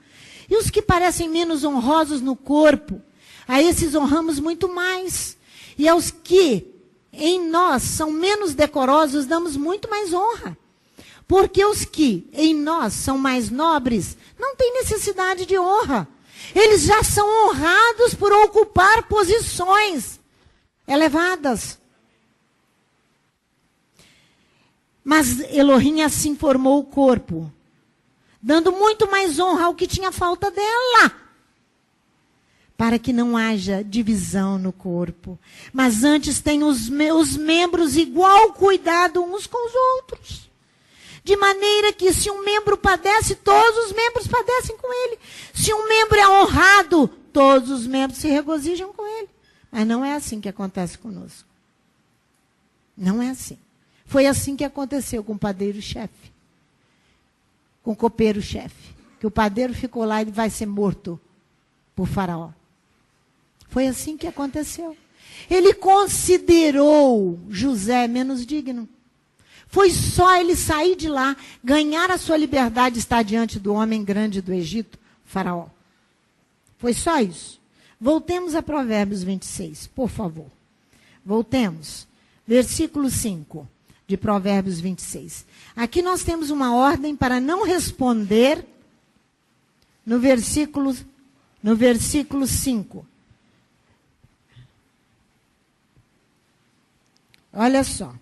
E os que parecem menos honrosos no corpo, a esses honramos muito mais. E aos que em nós são menos decorosos, damos muito mais honra. Porque os que em nós são mais nobres, não têm necessidade de honra. Eles já são honrados por ocupar posições elevadas. Mas Elohim assim formou o corpo, dando muito mais honra ao que tinha falta dela, para que não haja divisão no corpo, mas antes tenham os membros igual cuidado uns com os outros. De maneira que se um membro padece, todos os membros padecem com ele. Se um membro é honrado, todos os membros se regozijam com ele. Mas não é assim que acontece conosco. Não é assim. Foi assim que aconteceu com o padeiro-chefe. Com o copeiro-chefe. Que o padeiro ficou lá e vai ser morto por Faraó. Foi assim que aconteceu. Ele considerou José menos digno. Foi só ele sair de lá, ganhar a sua liberdade, estar diante do homem grande do Egito, Faraó. Foi só isso. Voltemos a Provérbios 26, por favor. Voltemos. Versículo 5 de Provérbios 26. Aqui nós temos uma ordem para não responder no versículo 5. Olha só.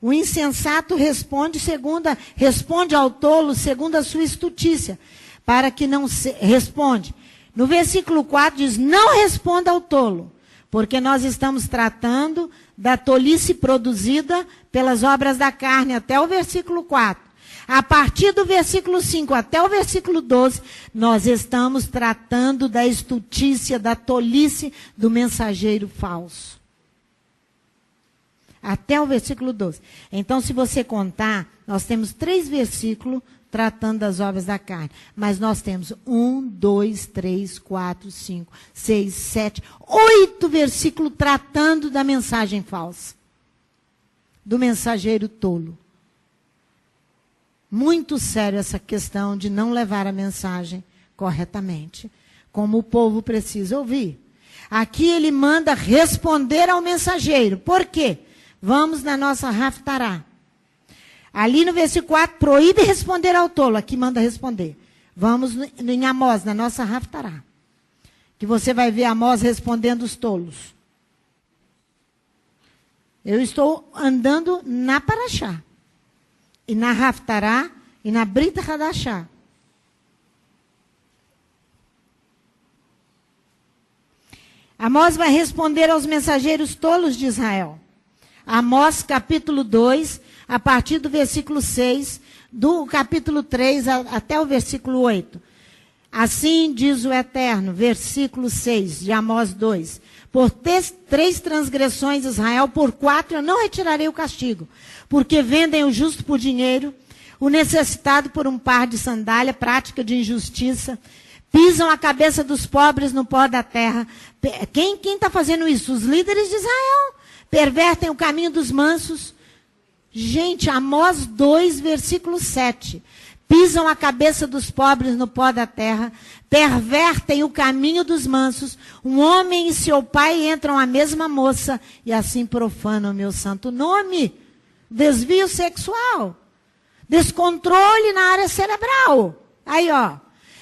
O insensato responde ao tolo segundo a sua estutícia, para que não responde. No versículo 4 diz, não responda ao tolo, porque nós estamos tratando da tolice produzida pelas obras da carne, até o versículo 4. A partir do versículo 5 até o versículo 12, nós estamos tratando da estutícia, da tolice do mensageiro falso. Até o versículo 12. Então, se você contar, nós temos 3 versículos tratando das obras da carne. Mas nós temos 1, 2, 3, 4, 5, 6, 7, 8 versículos tratando da mensagem falsa. Do mensageiro tolo. Muito sério essa questão de não levar a mensagem corretamente. Como o povo precisa ouvir. Aqui ele manda responder ao mensageiro. Por quê? Vamos na nossa Haftará. Ali no versículo 4, proíbe responder ao tolo. Aqui manda responder. Vamos em Amós, na nossa Haftará. Que você vai ver Amós respondendo os tolos. Eu estou andando na Paraxá. E na Haftará e na Brita Hadashá. Amós vai responder aos mensageiros tolos de Israel. Amós capítulo 2, a partir do versículo 6, do capítulo 3 até o versículo 8. Assim diz o Eterno, versículo 6 de Amós 2. Por 3 transgressões de Israel, por 4 eu não retirarei o castigo. Porque vendem o justo por dinheiro, o necessitado por um par de sandália, prática de injustiça. Pisam a cabeça dos pobres no pó da terra. Quem está fazendo isso? Os líderes de Israel. Pervertem o caminho dos mansos. Gente, Amós 2, versículo 7. Pisam a cabeça dos pobres no pó da terra. Pervertem o caminho dos mansos. Um homem e seu pai entram a mesma moça. E assim profanam o meu santo nome. desvio sexual, descontrole na área cerebral. Aí, ó.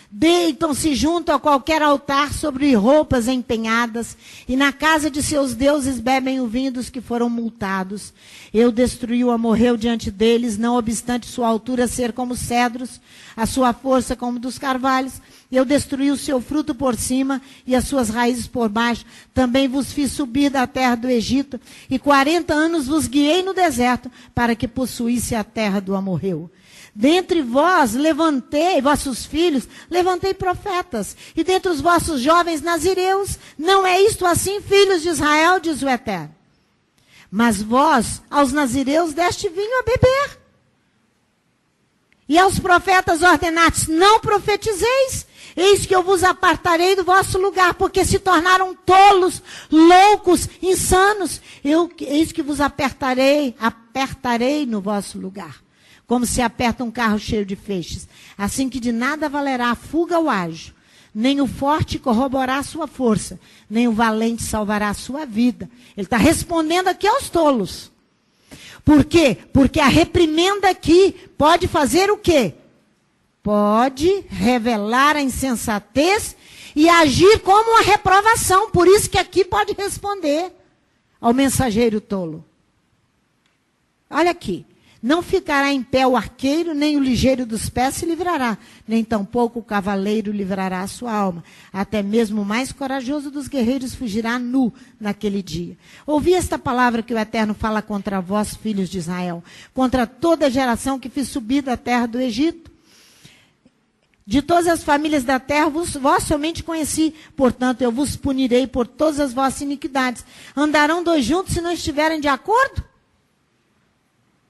Deitam-se junto a qualquer altar sobre roupas empenhadas, e na casa de seus deuses bebem o vinho dos que foram multados. Eu destruí o amorreu diante deles, não obstante sua altura ser como cedros, a sua força como dos carvalhos. Eu destruí o seu fruto por cima e as suas raízes por baixo. Também vos fiz subir da terra do Egito, e 40 anos vos guiei no deserto, para que possuísse a terra do amorreu. Dentre vós levantei, vossos filhos, levantei profetas, e dentre os vossos jovens nazireus. Não é isto assim, filhos de Israel, diz o Eterno. Mas vós, aos nazireus, deste vinho a beber. E aos profetas ordenastes, não profetizeis. Eis que eu vos apartarei do vosso lugar, porque se tornaram tolos, loucos, insanos. Eis que vos apertarei no vosso lugar, como se aperta um carro cheio de feixes. Assim que de nada valerá a fuga ou ágio, nem o forte corroborará a sua força, nem o valente salvará a sua vida. Ele está respondendo aqui aos tolos. Por quê? Porque a reprimenda aqui pode fazer o quê? Pode revelar a insensatez e agir como uma reprovação. Por isso que aqui pode responder ao mensageiro tolo. Olha aqui. Não ficará em pé o arqueiro, nem o ligeiro dos pés se livrará, nem tampouco o cavaleiro livrará a sua alma. Até mesmo o mais corajoso dos guerreiros fugirá nu naquele dia. Ouvi esta palavra que o Eterno fala contra vós, filhos de Israel, contra toda a geração que fiz subir da terra do Egito. De todas as famílias da terra, vós somente conheci. Portanto, eu vos punirei por todas as vossas iniquidades. Andarão dois juntos se não estiverem de acordo?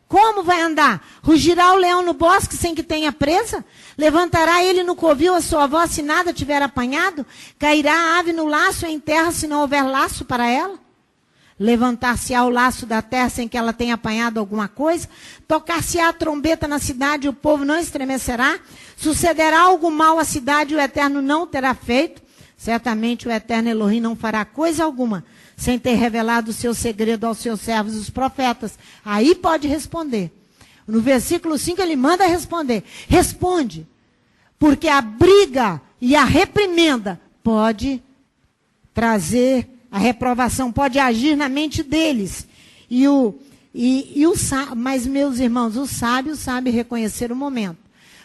Como vai andar? Rugirá o leão no bosque sem que tenha presa? Levantará ele no covil a sua voz se nada tiver apanhado? Cairá a ave no laço em terra se não houver laço para ela? Levantar-se-á o laço da terra sem que ela tenha apanhado alguma coisa? Tocar-se-á a trombeta na cidade e o povo não estremecerá? Sucederá algo mal à cidade e o Eterno não terá feito? Certamente o Eterno Elohim não fará coisa alguma sem ter revelado o seu segredo aos seus servos, os profetas. Aí pode responder. No versículo 5 ele manda responder. Responde. Porque a briga e a reprimenda pode trazer a reprovação, pode agir na mente deles. Mas, meus irmãos, o sábio sabe reconhecer o momento.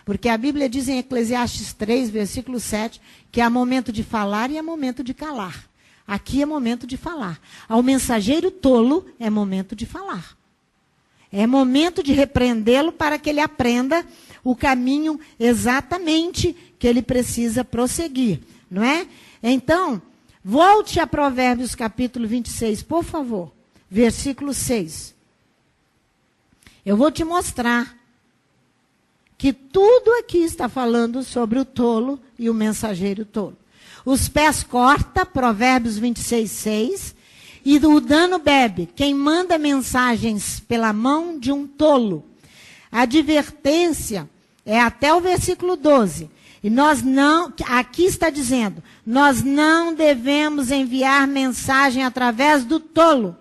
Porque a Bíblia diz em Eclesiastes 3, versículo 7, que há momento de falar e há momento de calar. Aqui é momento de falar. Ao mensageiro tolo é momento de falar. É momento de repreendê-lo para que ele aprenda o caminho exatamente que ele precisa prosseguir. Não é? Então, volte a Provérbios capítulo 26, por favor. Versículo 6. Eu vou te mostrar que tudo aqui está falando sobre o tolo e o mensageiro tolo. Os pés corta, Provérbios 26, 6. E o dano bebe, quem manda mensagens pela mão de um tolo. A advertência é até o versículo 12. E nós não, aqui está dizendo, nós não devemos enviar mensagem através do tolo.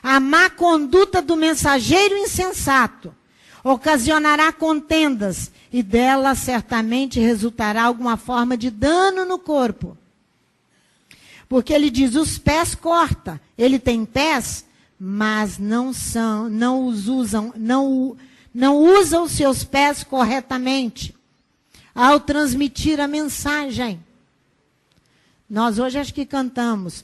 A má conduta do mensageiro insensato ocasionará contendas, e dela certamente resultará alguma forma de dano no corpo. Porque ele diz, os pés corta. Ele tem pés, mas não usa os seus pés corretamente ao transmitir a mensagem. Nós hoje acho que cantamos,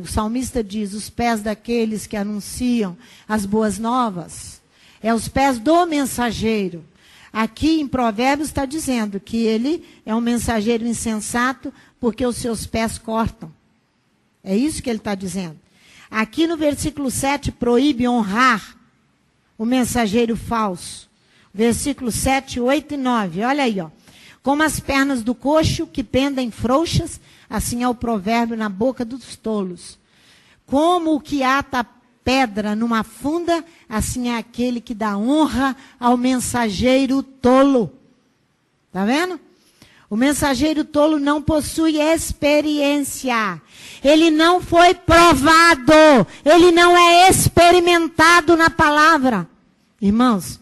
o salmista diz, os pés daqueles que anunciam as boas novas. É os pés do mensageiro. Aqui em Provérbios está dizendo que ele é um mensageiro insensato porque os seus pés cortam. É isso que ele está dizendo. Aqui no versículo 7, proíbe honrar o mensageiro falso. Versículo 7, 8 e 9. Olha aí, ó. Como as pernas do coxo que pendem frouxas, assim é o provérbio na boca dos tolos. Como o que ata pedra numa funda, assim é aquele que dá honra ao mensageiro tolo. Está vendo? O mensageiro tolo não possui experiência. Ele não foi provado. Ele não é experimentado na palavra. Irmãos,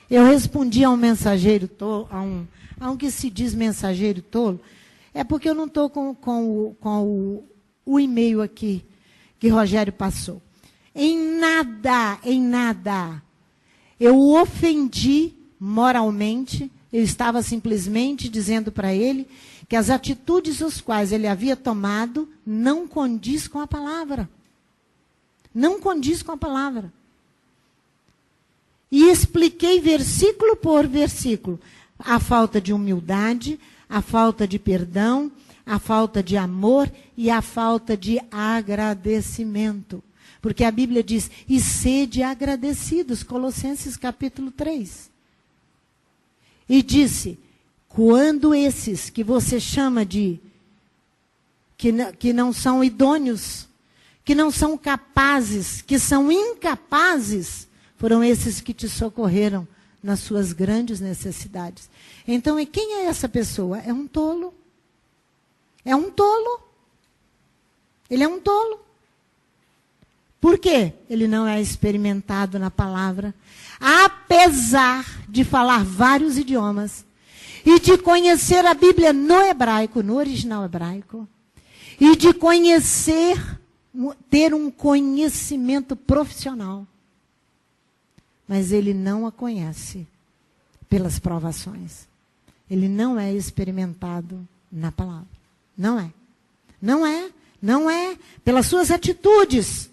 eu respondi a um mensageiro tolo, a um que se diz mensageiro tolo, é porque eu não estou com o e-mail aqui que Rogério passou. Em nada, eu o ofendi moralmente. Eu estava simplesmente dizendo para ele que as atitudes os quais ele havia tomado não condiz com a palavra. Não condiz com a palavra. E expliquei versículo por versículo a falta de humildade, a falta de perdão, a falta de amor e a falta de agradecimento. Porque a Bíblia diz, e sede agradecidos, Colossenses capítulo 3. E disse, quando esses que você chama de, que não são idôneos, que não são capazes, que são incapazes, foram esses que te socorreram nas suas grandes necessidades. Então, e quem é essa pessoa? É um tolo. É um tolo. Ele é um tolo. Por quê? Ele não é experimentado na palavra. Apesar de falar vários idiomas e de conhecer a Bíblia no hebraico, no original hebraico, e de conhecer, ter um conhecimento profissional. Mas ele não a conhece pelas provações. Ele não é experimentado na palavra. Não é. Não é. Não é. Pelas suas atitudes.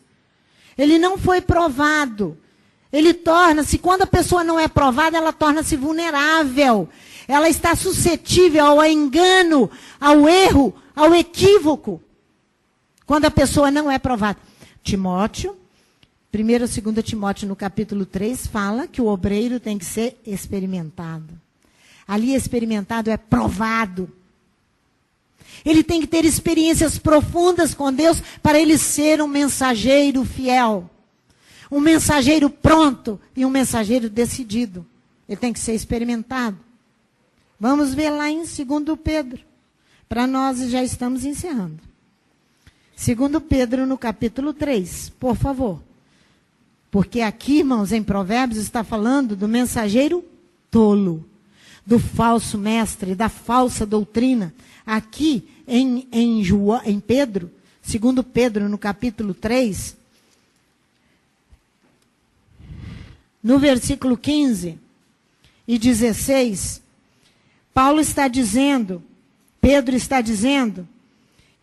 Ele não foi provado. Ele torna-se, quando a pessoa não é provada, ela torna-se vulnerável. Ela está suscetível ao engano, ao erro, ao equívoco. Quando a pessoa não é provada. Timóteo, 1º e 2º Timóteo, no capítulo 3, fala que o obreiro tem que ser experimentado. Ali experimentado é provado. Ele tem que ter experiências profundas com Deus para ele ser um mensageiro fiel. Um mensageiro pronto e um mensageiro decidido. Ele tem que ser experimentado. Vamos ver lá em 2 Pedro. Para nós já estamos encerrando. 2 Pedro no capítulo 3, por favor. Porque aqui, irmãos, em Provérbios está falando do mensageiro tolo. Do falso mestre, da falsa doutrina. Aqui em Pedro, 2 Pedro no capítulo 3, no versículo 15 e 16, Paulo está dizendo, Pedro está dizendo,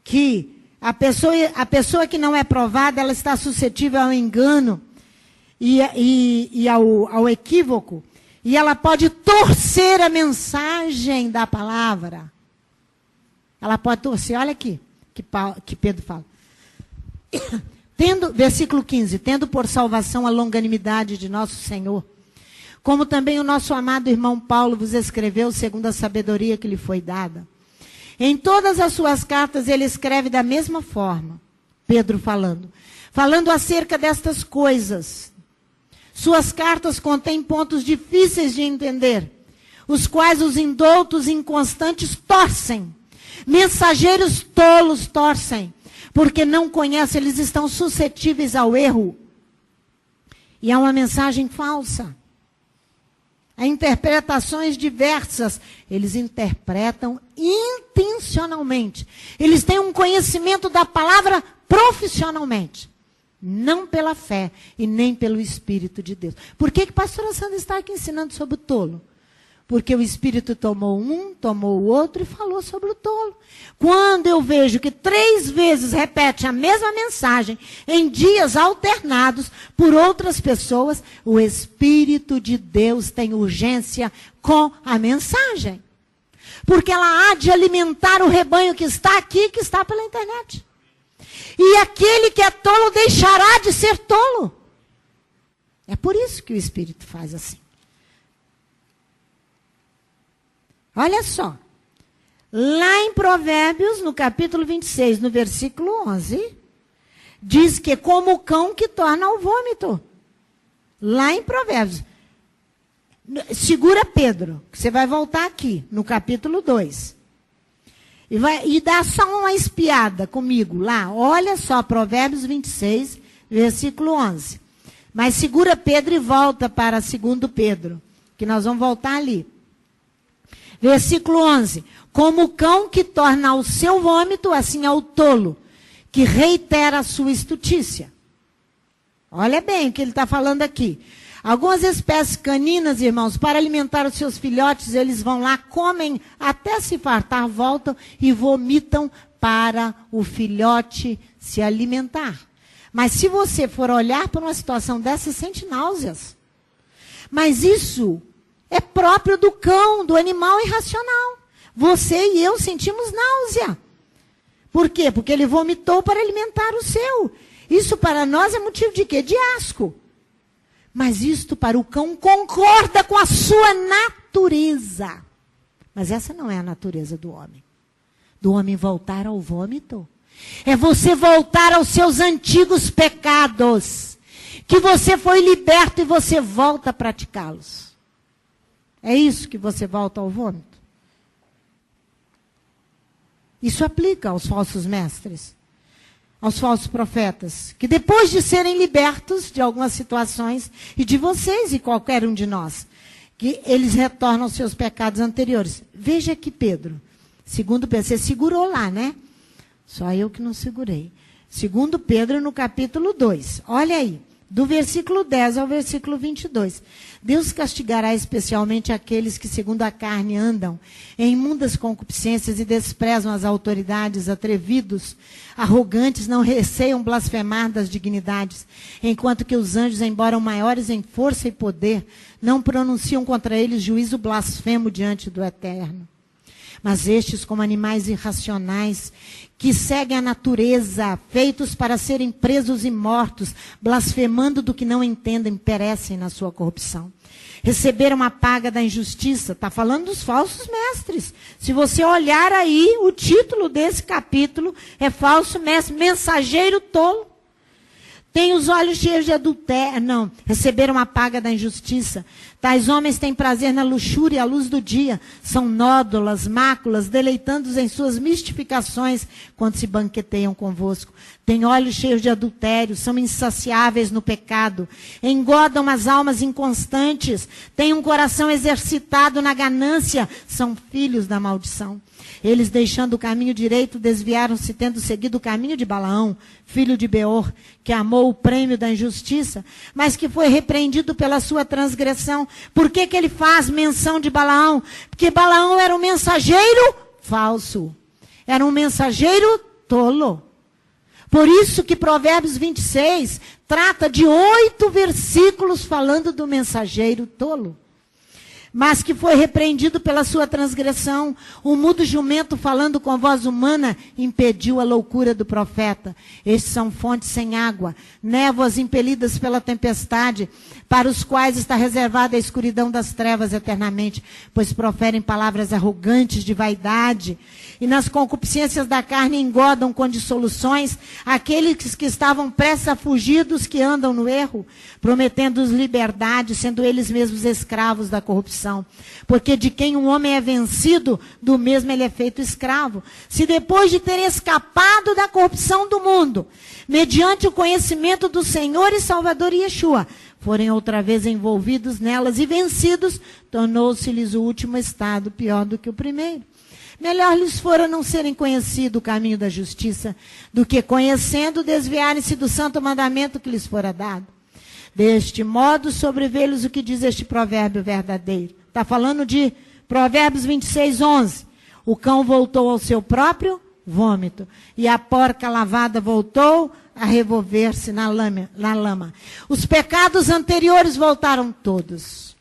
que a pessoa que não é provada, ela está suscetível ao engano e ao equívoco, e ela pode torcer a mensagem da palavra. Ela pode torcer, olha aqui, que Pedro fala. Versículo 15, tendo por salvação a longanimidade de nosso Senhor, como também o nosso amado irmão Paulo vos escreveu, segundo a sabedoria que lhe foi dada. Em todas as suas cartas ele escreve da mesma forma, Pedro falando acerca destas coisas. Suas cartas contêm pontos difíceis de entender, os quais os indoutos e inconstantes torcem. Mensageiros tolos torcem, porque não conhecem, eles estão suscetíveis ao erro. E é uma mensagem falsa. Há interpretações diversas. Eles interpretam intencionalmente. Eles têm um conhecimento da palavra profissionalmente. Não pela fé e nem pelo Espírito de Deus. Por que a pastora Sandra está aqui ensinando sobre o tolo? Porque o Espírito tomou um, tomou o outro e falou sobre o tolo. Quando eu vejo que 3 vezes repete a mesma mensagem em dias alternados por outras pessoas, o Espírito de Deus tem urgência com a mensagem. Porque ela há de alimentar o rebanho que está aqui, que está pela internet. E aquele que é tolo deixará de ser tolo. É por isso que o Espírito faz assim. Olha só, lá em Provérbios, no capítulo 26, no versículo 11, diz que como o cão que torna ao vômito. Lá em Provérbios. Segura Pedro, que você vai voltar aqui, no capítulo 2. E dá só uma espiada comigo lá. Olha só, Provérbios 26, versículo 11. Mas segura Pedro e volta para 2 Pedro, que nós vamos voltar ali. Versículo 11. Como o cão que torna ao seu vômito, assim é o tolo, que reitera a sua estutícia. Olha bem o que ele está falando aqui. Algumas espécies caninas, irmãos, para alimentar os seus filhotes, eles vão lá, comem até se fartar, voltam e vomitam para o filhote se alimentar. Mas se você for olhar para uma situação dessa, você sente náuseas. Mas isso é próprio do cão, do animal irracional. Você e eu sentimos náusea. Por quê? Porque ele vomitou para alimentar o seu. Isso para nós é motivo de quê? De asco. Mas isto para o cão concorda com a sua natureza. Mas essa não é a natureza do homem. Do homem voltar ao vômito. É você voltar aos seus antigos pecados. Que você foi liberto e você volta a praticá-los. É isso que você volta ao vômito. Isso aplica aos falsos mestres, aos falsos profetas, que depois de serem libertos de algumas situações, e de vocês e qualquer um de nós, que eles retornam aos seus pecados anteriores. Veja aqui Pedro, 2 Pedro, você segurou lá, né? Só eu que não segurei. 2 Pedro no capítulo 2, olha aí, do versículo 10 ao versículo 22. Deus castigará especialmente aqueles que, segundo a carne, andam em imundas concupiscências e desprezam as autoridades, atrevidos, arrogantes, não receiam blasfemar das dignidades, enquanto que os anjos, embora maiores em força e poder, não pronunciam contra eles juízo blasfemo diante do Eterno. Mas estes, como animais irracionais, que seguem a natureza, feitos para serem presos e mortos, blasfemando do que não entendem, perecem na sua corrupção. Receberam a paga da injustiça. Está falando dos falsos mestres. Se você olhar aí, o título desse capítulo é falso mestre, mensageiro tolo. Tem os olhos cheios de adultério. Não, receberam a paga da injustiça. Tais homens têm prazer na luxúria à luz do dia. São nódolas, máculas, deleitando-os em suas mistificações quando se banqueteiam convosco. Têm olhos cheios de adultério, são insaciáveis no pecado. Engodam as almas inconstantes. Têm um coração exercitado na ganância. São filhos da maldição. Eles, deixando o caminho direito, desviaram-se, tendo seguido o caminho de Balaão, filho de Beor, que amou o prêmio da injustiça, mas que foi repreendido pela sua transgressão. Por que ele faz menção de Balaão? Porque Balaão era um mensageiro falso. Era um mensageiro tolo. Por isso que Provérbios 26 trata de 8 versículos falando do mensageiro tolo. Mas que foi repreendido pela sua transgressão. O mudo jumento, falando com voz humana, impediu a loucura do profeta. Estes são fontes sem água, névoas impelidas pela tempestade, para os quais está reservada a escuridão das trevas eternamente, pois proferem palavras arrogantes de vaidade, e nas concupiscências da carne engodam com dissoluções aqueles que estavam prestes a fugir dos que andam no erro, prometendo-os liberdade, sendo eles mesmos escravos da corrupção. Porque de quem um homem é vencido, do mesmo ele é feito escravo. Se depois de ter escapado da corrupção do mundo, mediante o conhecimento do Senhor e Salvador Yeshua, forem outra vez envolvidos nelas e vencidos, tornou-se-lhes o último estado pior do que o primeiro. Melhor lhes fora não serem conhecido o caminho da justiça, do que conhecendo desviarem-se do santo mandamento que lhes fora dado. Deste modo, sobreveio-lhes o que diz este provérbio verdadeiro. Está falando de Provérbios 26, 11. O cão voltou ao seu próprio vômito, e a porca lavada voltou a revolver-se na lama. Os pecados anteriores voltaram todos.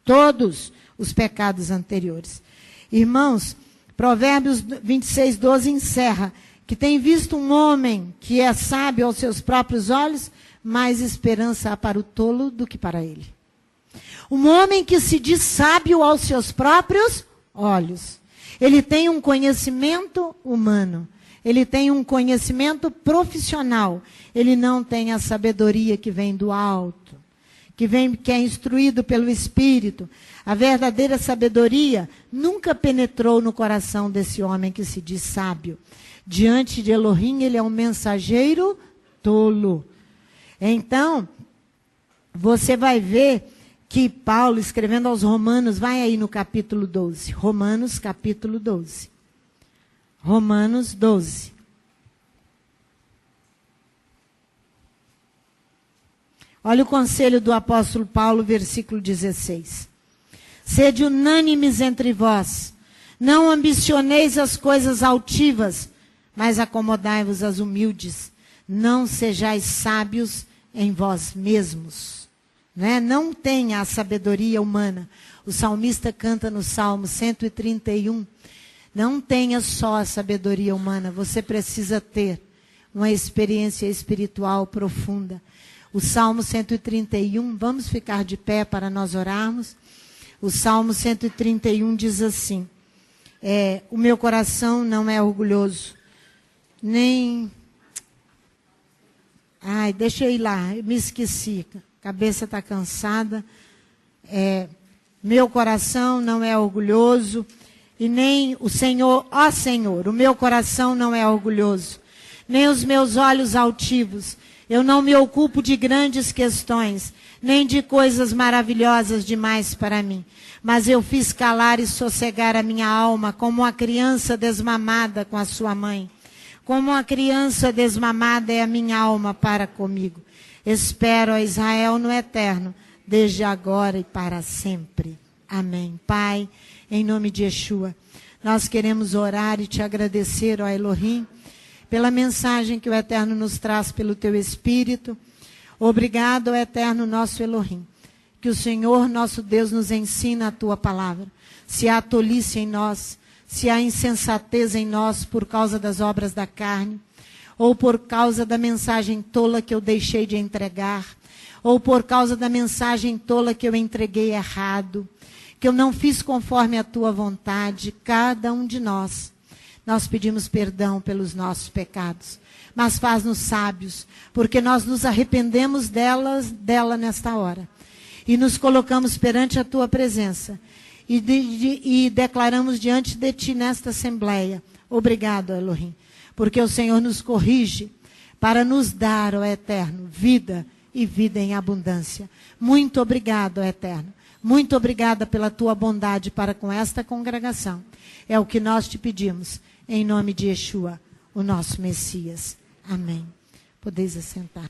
Todos os pecados anteriores. Irmãos, Provérbios 26, 12 encerra que tem visto um homem que é sábio aos seus próprios olhos, mais esperança há para o tolo do que para ele. Um homem que se diz sábio aos seus próprios olhos. Ele tem um conhecimento humano. Ele tem um conhecimento profissional. Ele não tem a sabedoria que vem do alto, que é instruído pelo Espírito. A verdadeira sabedoria nunca penetrou no coração desse homem que se diz sábio. Diante de Elohim, ele é um mensageiro tolo. Então, você vai ver que Paulo, escrevendo aos Romanos, vai aí no capítulo 12. Romanos, capítulo 12. Romanos 12. Olha o conselho do apóstolo Paulo, versículo 16. Sede unânimes entre vós, não ambicioneis as coisas altivas, mas acomodai-vos às humildes. Não sejais sábios em vós mesmos. Né? Não tenha a sabedoria humana. O salmista canta no Salmo 131. Não tenha só a sabedoria humana, você precisa ter uma experiência espiritual profunda. O Salmo 131, vamos ficar de pé para nós orarmos. O Salmo 131 diz assim, o meu coração não é orgulhoso, nem... Ai, deixa eu ir lá, eu me esqueci, a cabeça está cansada. Meu coração não é orgulhoso, e nem o Senhor, ó Senhor, o meu coração não é orgulhoso, nem os meus olhos altivos. Eu não me ocupo de grandes questões, nem de coisas maravilhosas demais para mim. Mas eu fiz calar e sossegar a minha alma como uma criança desmamada com a sua mãe. Como uma criança desmamada é a minha alma para comigo. Espero a Israel no eterno, desde agora e para sempre. Amém. Pai, em nome de Yeshua, nós queremos orar e te agradecer, ó Elohim, pela mensagem que o Eterno nos traz pelo teu Espírito. Obrigado, ó Eterno nosso Elohim, que o Senhor nosso Deus nos ensina a tua palavra. Se há tolice em nós, se há insensatez em nós por causa das obras da carne, ou por causa da mensagem tola que eu deixei de entregar, ou por causa da mensagem tola que eu entreguei errado, que eu não fiz conforme a tua vontade, cada um de nós pedimos perdão pelos nossos pecados, mas faz-nos sábios, porque nós nos arrependemos dela nesta hora, e nos colocamos perante a tua presença, e declaramos diante de ti nesta assembleia, obrigado, Elohim, porque o Senhor nos corrige, para nos dar, ó Eterno, vida e vida em abundância. Muito obrigado, ó Eterno, muito obrigada pela tua bondade para com esta congregação, é o que nós te pedimos, em nome de Yeshua, o nosso Messias. Amém. Podeis assentar.